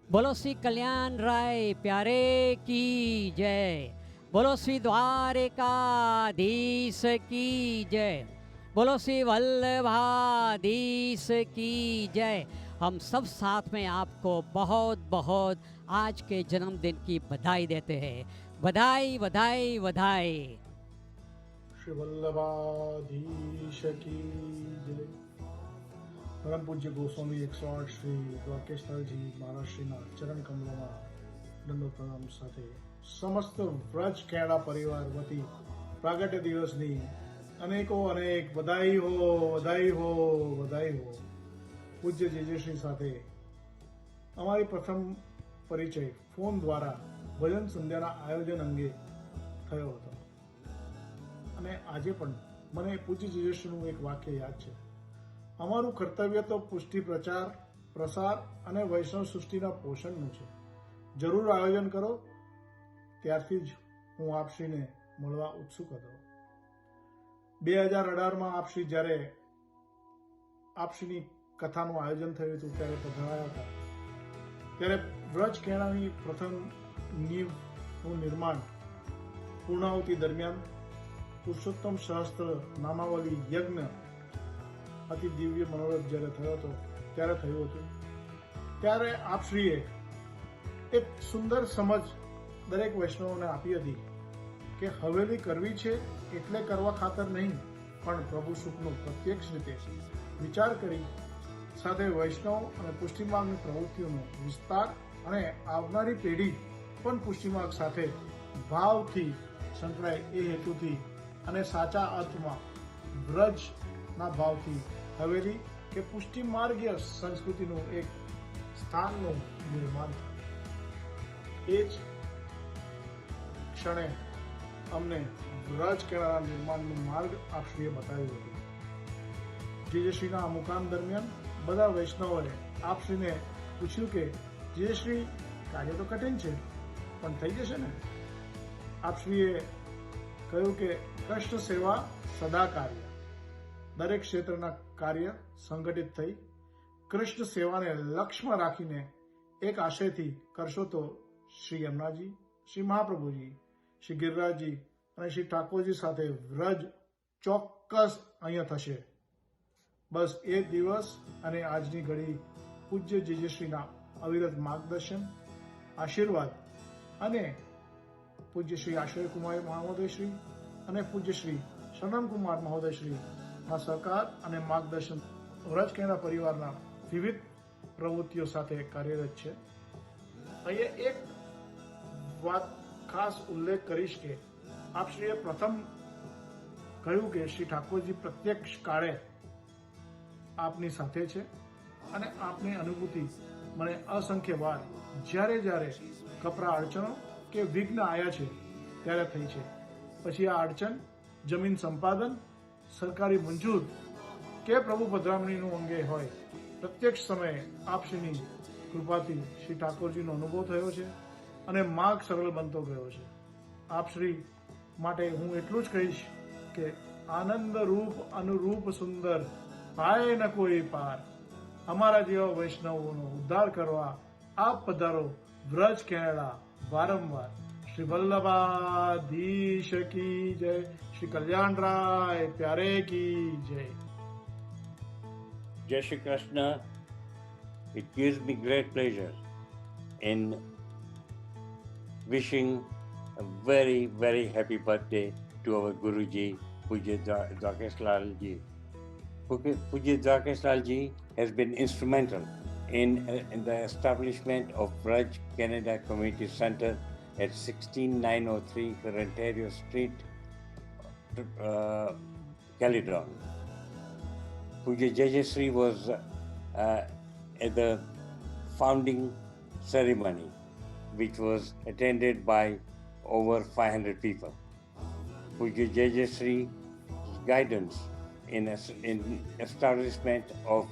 बोलो श्री कल्याण राय प्यारे की जय, बोलो श्री द्वारकाधीश की जय, बोलो श्री वल्लभाधीश की जय। हम सब साथ में आपको बहुत बहुत आज के जन्मदिन की बधाई देते हैं। बधाई बधाई बधाई। श्री वल्लभाधीश की जय। परम पूज्य गोस्वामी 108 श्री દ્વારકેશલાલજી મહારાજશ્રીના ચરણ કમલોમાં દંડવત પ્રણામ સાથે સમસ્ત વ્રજ કેળા પરિવાર વતી પ્રાગટ્ય દિવસની અનેકો અનેક બધાઈ હો બધાઈ હો બધાઈ હો। પૂજ્ય જેજેશ્રી સાથે અમારી પ્રથમ પરિચય ફોન દ્વારા ભજન સંધ્યાના આયોજન અંગે થયો હતો અને આજે પણ મને પૂજ્ય જેજેશ્રીનું એક વાક્ય યાદ છે। અમારું કર્તવ્ય તો પુષ્ટિ પ્રચાર પ્રસાર અને વૈષ્ણવ સૃષ્ટિના પોષણનું છે। જરૂર આયોજન કરો। ત્યારથી જ હું આપશ્રીને મળવા ઉત્સુક હતો। 2018માં આપશ્રી જ્યારે આપશ્રીની કથાનું આયોજન થયું હતું ત્યારે પધાર્યા હતા, ત્યારે વ્રજ કેળાની પ્રથમ નીવનું નિર્માણ પૂર્ણાહુતિ દરમિયાન પુરુષોત્તમ સહસ્ત્ર નામાવલી યજ્ઞ અતિ દિવ્ય મનોરથ જ્યારે થયો હતો ત્યારે થયું હતું। ત્યારે આપશ્રીએ એક સુંદર સમજ દરેક વૈષ્ણવોને આપી હતી કે હવેલી કરવી છે એટલે કરવા ખાતર નહીં, પણ પ્રભુ સુખનો પ્રત્યક્ષ રીતે વિચાર કરી સાથે વૈષ્ણવ અને પુષ્ટિમાર્ગની પ્રવૃત્તિઓનો વિસ્તાર અને આવનારી પેઢી પણ પુષ્ટિમાર્ગ સાથે ભાવથી સંકળાય એ હેતુથી અને સાચા અર્થમાં વ્રજના ભાવથી હવેલી કે પુષ્ટિ માર્ગીય સંસ્કૃતિનું એક સ્થાનનું નિર્માણ થાય। એ જ ક્ષણે અમને વ્રજ કેળાના નિર્માણનું માર્ગ આપશ્રીએ બતાવ્યું હતું। જેજેશ્રીના મુકામ દરમિયાન બધા વૈષ્ણવોએ આપશ્રીને પૂછ્યું કે જેજેશ્રી કાર્ય તો કઠિન છે પણ થઈ જશે ને? આપશ્રીએ કહ્યું કે કષ્ટ સેવા સદા કાર્ય। દરેક ક્ષેત્રના કાર્ય સંગઠિત થઈ કૃષ્ણ સેવાને લક્ષ્યમાં રાખીને એક આશયથી કરશો તો શ્રી યમુનાજી, શ્રી મહાપ્રભુજી, શ્રી ગિરિરાજજી અને શ્રી ઠાકોરજી સાથે વ્રજ ચોક્કસ અહીંયા થશે। બસ એ દિવસ અને આજની ઘડી પૂજ્ય જેજેશ્રીના અવિરત માર્ગદર્શન, આશીર્વાદ અને પૂજ્ય શ્રી આશ્રયકુમાર મહોદયશ્રી અને પૂજ્ય શ્રી શરણકુમાર મહોદયશ્રીના સહકાર અને માર્ગદર્શન વ્રજકેળા પરિવારના વિવિધ પ્રવૃત્તિઓ સાથે કાર્યરત છે। અહીંયા એક વાત ખાસ ઉલ્લેખ કરીશ કે આપશ્રીએ પ્રથમ કહ્યું કે શ્રી ઠાકોરજી પ્રત્યક્ષ કાળે આપની સાથે છે અને આપની અનુભૂતિ મને અસંખ્ય વાર જ્યારે જ્યારે કપરા અડચણો કે વિઘ્ન આવ્યા છે ત્યારે થઈ છે। પછી આ અડચણ જમીન સંપાદન, સરકારી મંજૂર કે પ્રભુ પધરામણીનું અંગે હોય, પ્રત્યક્ષ સમયે આપશ્રીની કૃપાથી શ્રી ઠાકોરજીનો અનુભવ થયો છે અને માર્ગ સરળ બનતો ગયો છે. આપ શ્રી માટે હું એટલું જ કહીશ કે આનંદ રૂપ અનુરૂપ સુંદર પાય ન કોઈ પાર. અમારા જેવા વૈષ્ણવોનો ઉદ્ધાર કરવા આપ પધારો વ્રજ કેનેડા વારંવાર. શ્રી વલ્લભાધીશ કી જય. શ્રી કલ્યાણરાય પ્યારે કી જય. Jai Shri Krishna. It gives me great pleasure in wishing a very, very happy birthday to our Guruji, Pujya Dwarkesh Lal Ji. Pujya Dwarkesh Lal Ji has been instrumental in the establishment of Braj Canada Community Centre at 16903 Ontario Street, Caledon. Pujya Jayashree was at the founding ceremony, which was attended by over 500 people. Pujya Jayashree's guidance in establishment of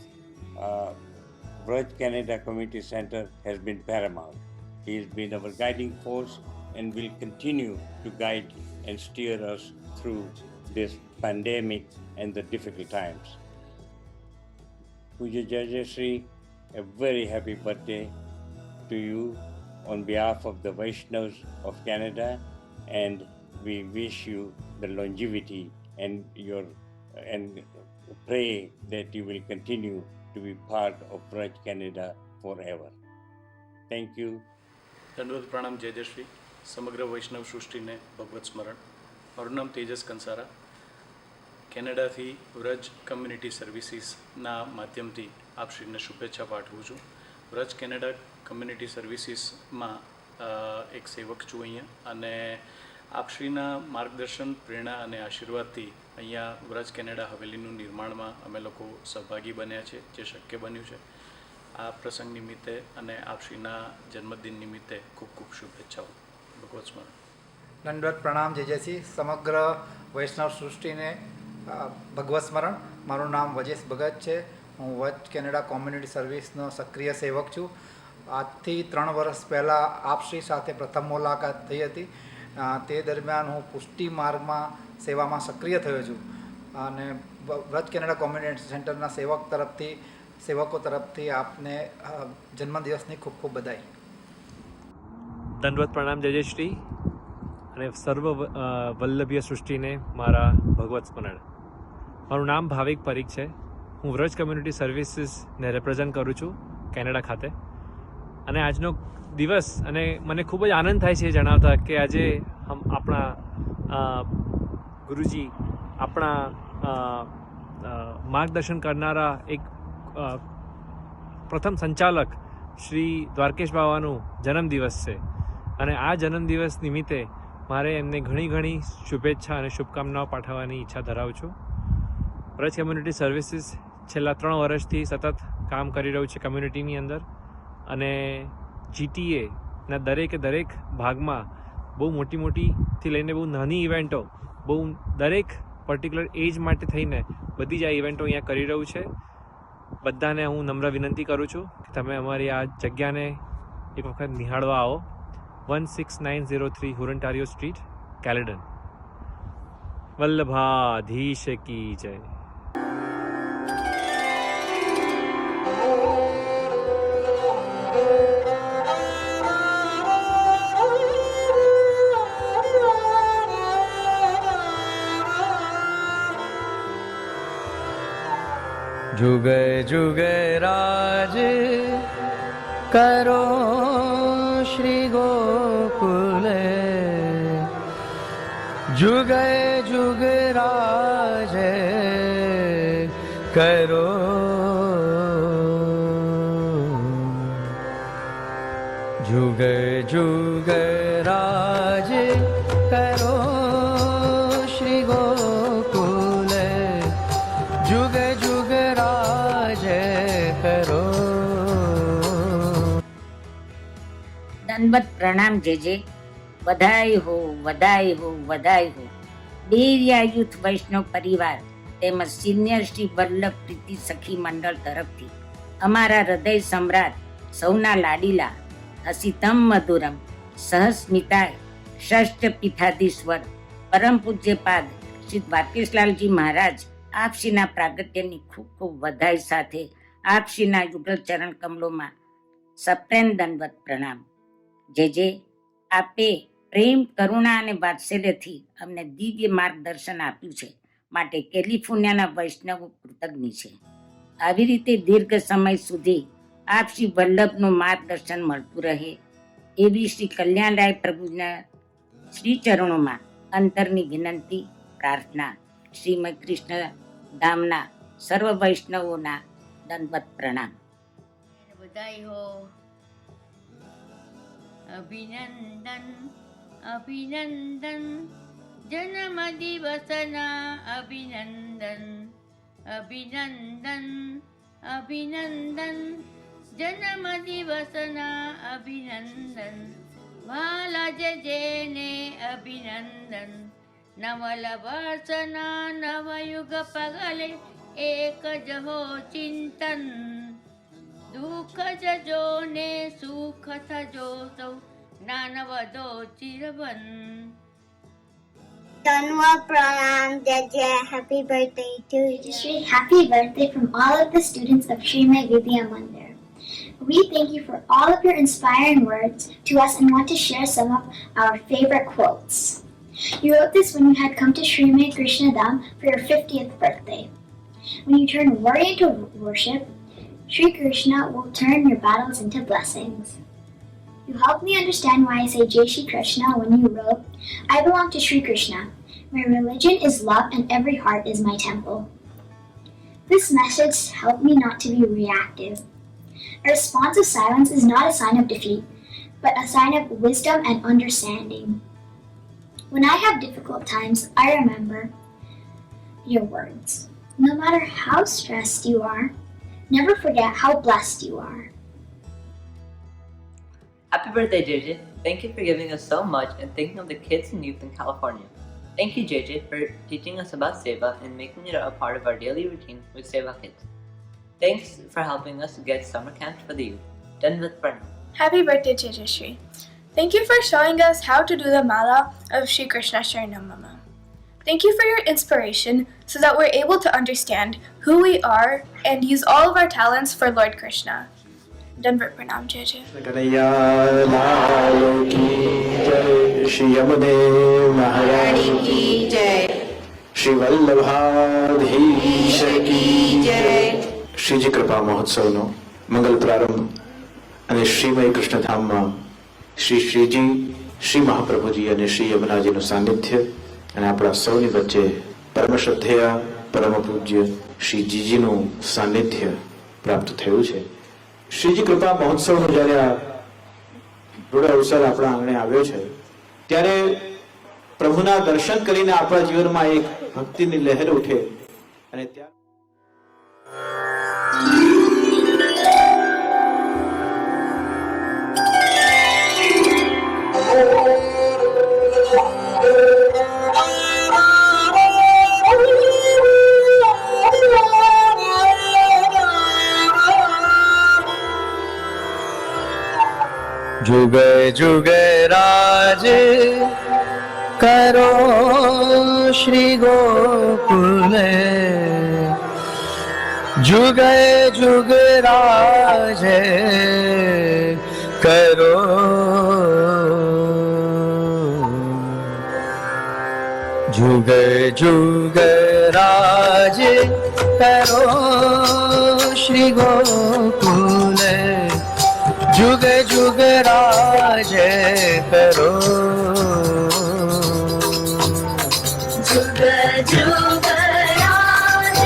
Braj Canada Community Centre has been paramount. He has been our guiding force and will continue to guide and steer us through this pandemic and the difficult times. Pujya Jayashree, a very happy birthday to you on behalf of the Vaishnavas of Canada, and we wish you the longevity and pray that you will continue to be part of Braj Canada forever. Thank you. દંડવત પ્રણામ. જય જય શ્રી સમગ્ર વૈષ્ણવ સૃષ્ટિને ભગવત સ્મરણ. મારું નામ Tejas Kansara. કેનેડાથી Vraj community સર્વિસીસના માધ્યમથી આપશ્રીને શુભેચ્છા પાઠવું છું. વ્રજ કેનેડા કમ્યુનિટી સર્વિસીસમાં એક સેવક છું અહીંયા, અને આપશ્રીના માર્ગદર્શન, પ્રેરણા અને આશીર્વાદથી અહીંયા વ્રજ કેનેડા હવેલીનું નિર્માણમાં અમે લોકો સહભાગી બન્યા છે, જે શક્ય બન્યું છે. આ પ્રસંગ નિમિત્તે અને આપશ્રીના જન્મદિન નિમિત્તે ખૂબ ખૂબ શુભેચ્છાઓ. ભગવત સ્મરણ. દંડવત પ્રણામ. જય જય શ્રી સમગ્ર વૈષ્ણવ સૃષ્ટિને ભગવત સ્મરણ. મારું નામ વજેશ ભગત છે. હું વચ કેનેડા કોમ્યુનિટી સર્વિસનો સક્રિય સેવક છું. આજથી 3 વર્ષ પહેલાં આપશ્રી સાથે પ્રથમ મુલાકાત થઈ હતી. તે દરમિયાન હું પુષ્ટિ માર્ગમાં સેવામાં સક્રિય થયો છું, અને વ્રજ કેનેડા કોમ્યુનિટી સેન્ટરના સેવકો તરફથી આપને જન્મદિવસની ખૂબ ખૂબ બધાઈ. દંડવત પ્રણામ. જય જય શ્રી અને સર્વ વલ્લભીય સૃષ્ટિને મારા ભગવત સ્મરણ. મારું નામ ભાવિક પરીખ છે. હું વ્રજ કમ્યુનિટી સર્વિસીસને રિપ્રેઝન્ટ કરું છું કેનેડા ખાતે. અને આજનો દિવસ, અને મને ખૂબ જ આનંદ થાય છે જણાવતા કે આજે આપણા ગુરુજી, આપણા માર્ગદર્શન કરનારા એક પ્રથમ સંચાલક શ્રી દ્વારકેશ બાવાનું જન્મદિવસ છે. અને આ જન્મદિવસ નિમિત્તે મારે એમને ઘણી ઘણી શુભેચ્છા અને શુભકામનાઓ પાઠવવાની ઈચ્છા ધરાવું છું. વ્રજ કમ્યુનિટી સર્વિસીસ છેલ્લા 3 વર્ષથી સતત કામ કરી રહ્યું છે કમ્યુનિટીની અંદર, અને જીટીએના દરેક ભાગમાં બહુ મોટીથી લઈને બહુ નાની ઇવેન્ટો, બહુ દરેક પર્ટિક્યુલર એજ માટે થઈને બધી જ આ ઇવેન્ટો અહીંયા કરી રહ્યું છે. બધાને હું નમ્ર વિનંતી કરું છું કે તમે અમારી આ જગ્યાને એક વખત નિહાળવા આવો. 16903 ઓન્ટારિયો સ્ટ્રીટ, કેલેડન. વલ્લભાધીશ કી જય. जुगे जुगे राज करो श्री गोकुले, जुगे जुगे राज करो, जुगे जुगे राज करो श्री गोकुले, जुगे जुगे राज करो. दंडवत प्रणाम. जय जय. बधाई हो, बधाई हो, बधाई हो. डेरिया यूथ वैष्णव परिवार તેમજ સિનિયર શ્રી વલ્લભ પ્રીતિ સખી મંડળ તરફથી અમારા હૃદય સમ્રાટ સૌના લાડીલા હસીતમ મધુરમ સહસ્મિતાય ષષ્ઠ પીઠાધીશ્વર પરમ પૂજ્યપાદ શ્રી દ્વારકેશલાલજી મહારાજ આપશ્રીના પ્રાગટ્યની ખૂબ ખૂબ વધાઈ સાથે આપશ્રીના યુગલ ચરણ કમલોમાં સપ્રેમ દંડવત પ્રણામ. જે આપે પ્રેમ, કરુણા અને વાત્સલ્યથી અમને દિવ્ય માર્ગદર્શન આપ્યું છે, માટે કેલિફોર્નિયાના વૈષ્ણવો કૃતજ્ઞ છે. આવી રીતે દીર્ઘ સમય સુધી આપ શ્રી વલ્લભનું માર્ગદર્શન મળતું રહે એવી શ્રી કલ્યાણરાય પ્રભુના શ્રી ચરણોમાં અંતરની વિનંતી, પ્રાર્થના. શ્રીમદ કૃષ્ણ ધામના સર્વ વૈષ્ણવોના દંડવત પ્રણામ. બધાઈ હો. અભિનંદન અભિનંદન જન્મ દિવસના અભિનંદન અભિનંદન અભિનંદન જન્મ દિવસના અભિનંદન. વાલા જેને અભિનંદન. નવલ વર્ષના નવયુગ પગલે એક જ હો ચિંતન. દુઃખ જજો ને સુખ થજો સૌ જ્ઞાનવદો ચિરવન. Danwat Pranam Jaja. Happy birthday to you. Happy birthday from all of the students of Srimad Vidya Mandir. We thank you for all of your inspiring words to us and want to share some of our favorite quotes. You wrote this when you had come to Srimad Krishna Dham for your 50th birthday. When you turn worry into worship, Sri Krishna will turn your battles into blessings. You helped me understand why I say Jai Shri Krishna when you wrote, I belong to Sri Krishna. My religion is love and every heart is my temple. This message helped me not to be reactive. A responsive silence is not a sign of defeat, but a sign of wisdom and understanding. When I have difficult times, I remember your words. No matter how stressed you are, never forget how blessed you are. Happy birthday, JJ. Thank you for giving us so much and thinking of the kids and youth in California. Thank you, JJ, for teaching us about Seva and making it a part of our daily routine with Seva Kids. Thanks for helping us get summer camps for the youth. Danvat Pranam. Happy birthday, JJ Shri. Thank you for showing us how to do the mala of Shri Krishna Sharanamama. Thank you for your inspiration so that we're able to understand who we are and use all of our talents for Lord Krishna. Danvat Pranam, JJ. Shri Yamdev महाराज की जय. श्री वल्लभाधीश की जय. શ્રીજી કૃપા મહોત્સવનો મંગલ પ્રારંભ અને શ્રીમય કૃષ્ણધામમાં શ્રી શ્રીજી, શ્રી મહાપ્રભુજી અને શ્રી યમુનાજીનું સાનિધ્ય અને આપણા સૌની વચ્ચે પરમ શ્રદ્ધેય પરમ પૂજ્ય શ્રી જીજીનું સાનિધ્ય પ્રાપ્ત થયું છે. શ્રીજી કૃપા મહોત્સવનો જ્યારે આ રૂઢ અવસર આપણા આંગણે આવ્યો છે ત્યારે પ્રભુના દર્શન કરીને આપણા જીવનમાં એક ભક્તિની લહેર ઉઠે અને ત્યાં जुग जुग राज करो श्री गोकुल. जुग जुग राज करो. जुग जुग राज करो श्री गोकुल. जुग जुग राज करो. जुग जुग राज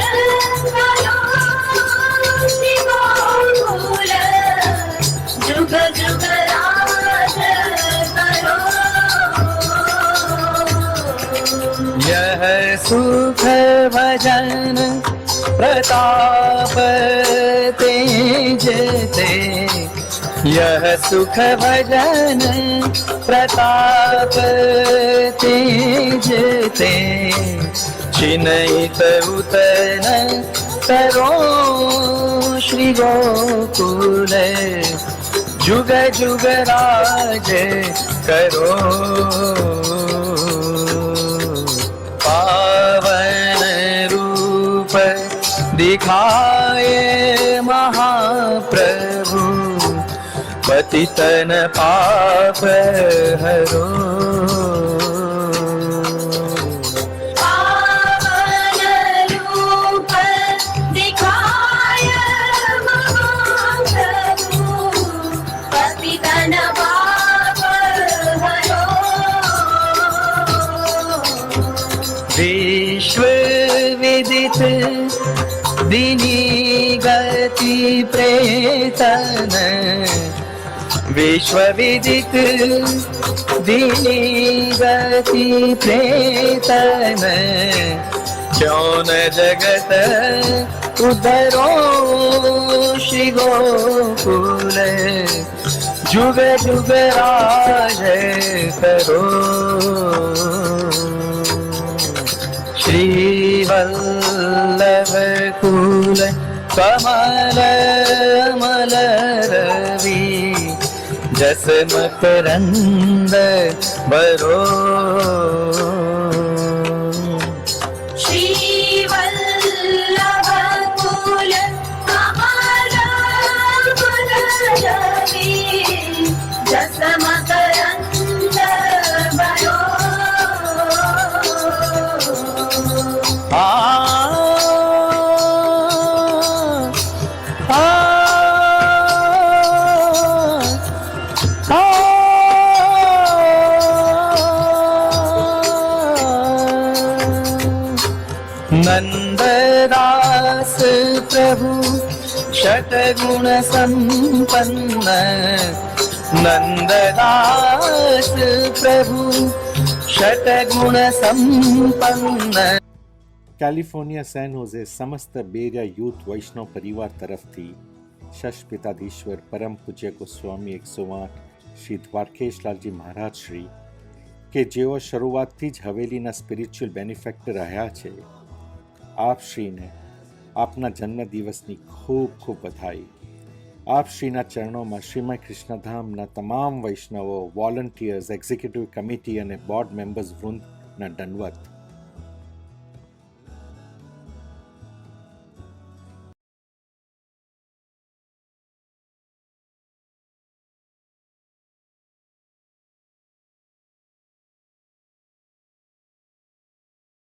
करो श्री गोकुल. जुग जुग राज करो. यह सुख भजन प्रताप तेज ते. यह सुख भजन प्रताप तेज ते. चिन्हित उतन करो श्री गोकुल. जुग जुग राज करो। पावन रूप दिखाए महाप्रभु, पतितन पाप हरो। पावन रूप दिखाय महाप्रभु, पतितन पाप हरो। विश्व विदित दिनी गति प्रेतन, विश्व विदित दिनी गति प्रेतन, क्यों न जगत उद्धरो श्री गोकुल, जुग जुग राज करो। श्रीवल्लभ कुल कमल अमल रवि, जस मकरंद बरो। श्रीवल्लभ कुल कमल अमल रवि, जस मकरंद बरो। नंददास प्रभु शतगुण संपन्न, नंददास प्रभु शतगुण संपन्न। કેલિફોર્નિયા સેન હોઝે સમસ્ત બેરિયા યુથ વૈષ્ણવ પરિવાર તરફથી શશપિતાધીશ્વર પરમ પૂજ્ય ગોસ્વામી 108 શ્રી દ્વારકેશલાલજી મહારાજ શ્રી, કે જેઓ શરૂઆતથી જ હવેલીના સ્પિરિચ્યુઅલ બેનિફેક્ટર રહ્યા છે, આપ શ્રીને આપના જન્મદિવસની ખૂબ ખૂબ બધાઈ. આપ શ્રીના ચરણોમાં શ્રીમય કૃષ્ણધામના તમામ વૈષ્ણવો, વોલન્ટિયર્સ, એક્ઝિક્યુટિવ કમિટી અને બોર્ડ મેમ્બર્સ વૃંદના દંડવત.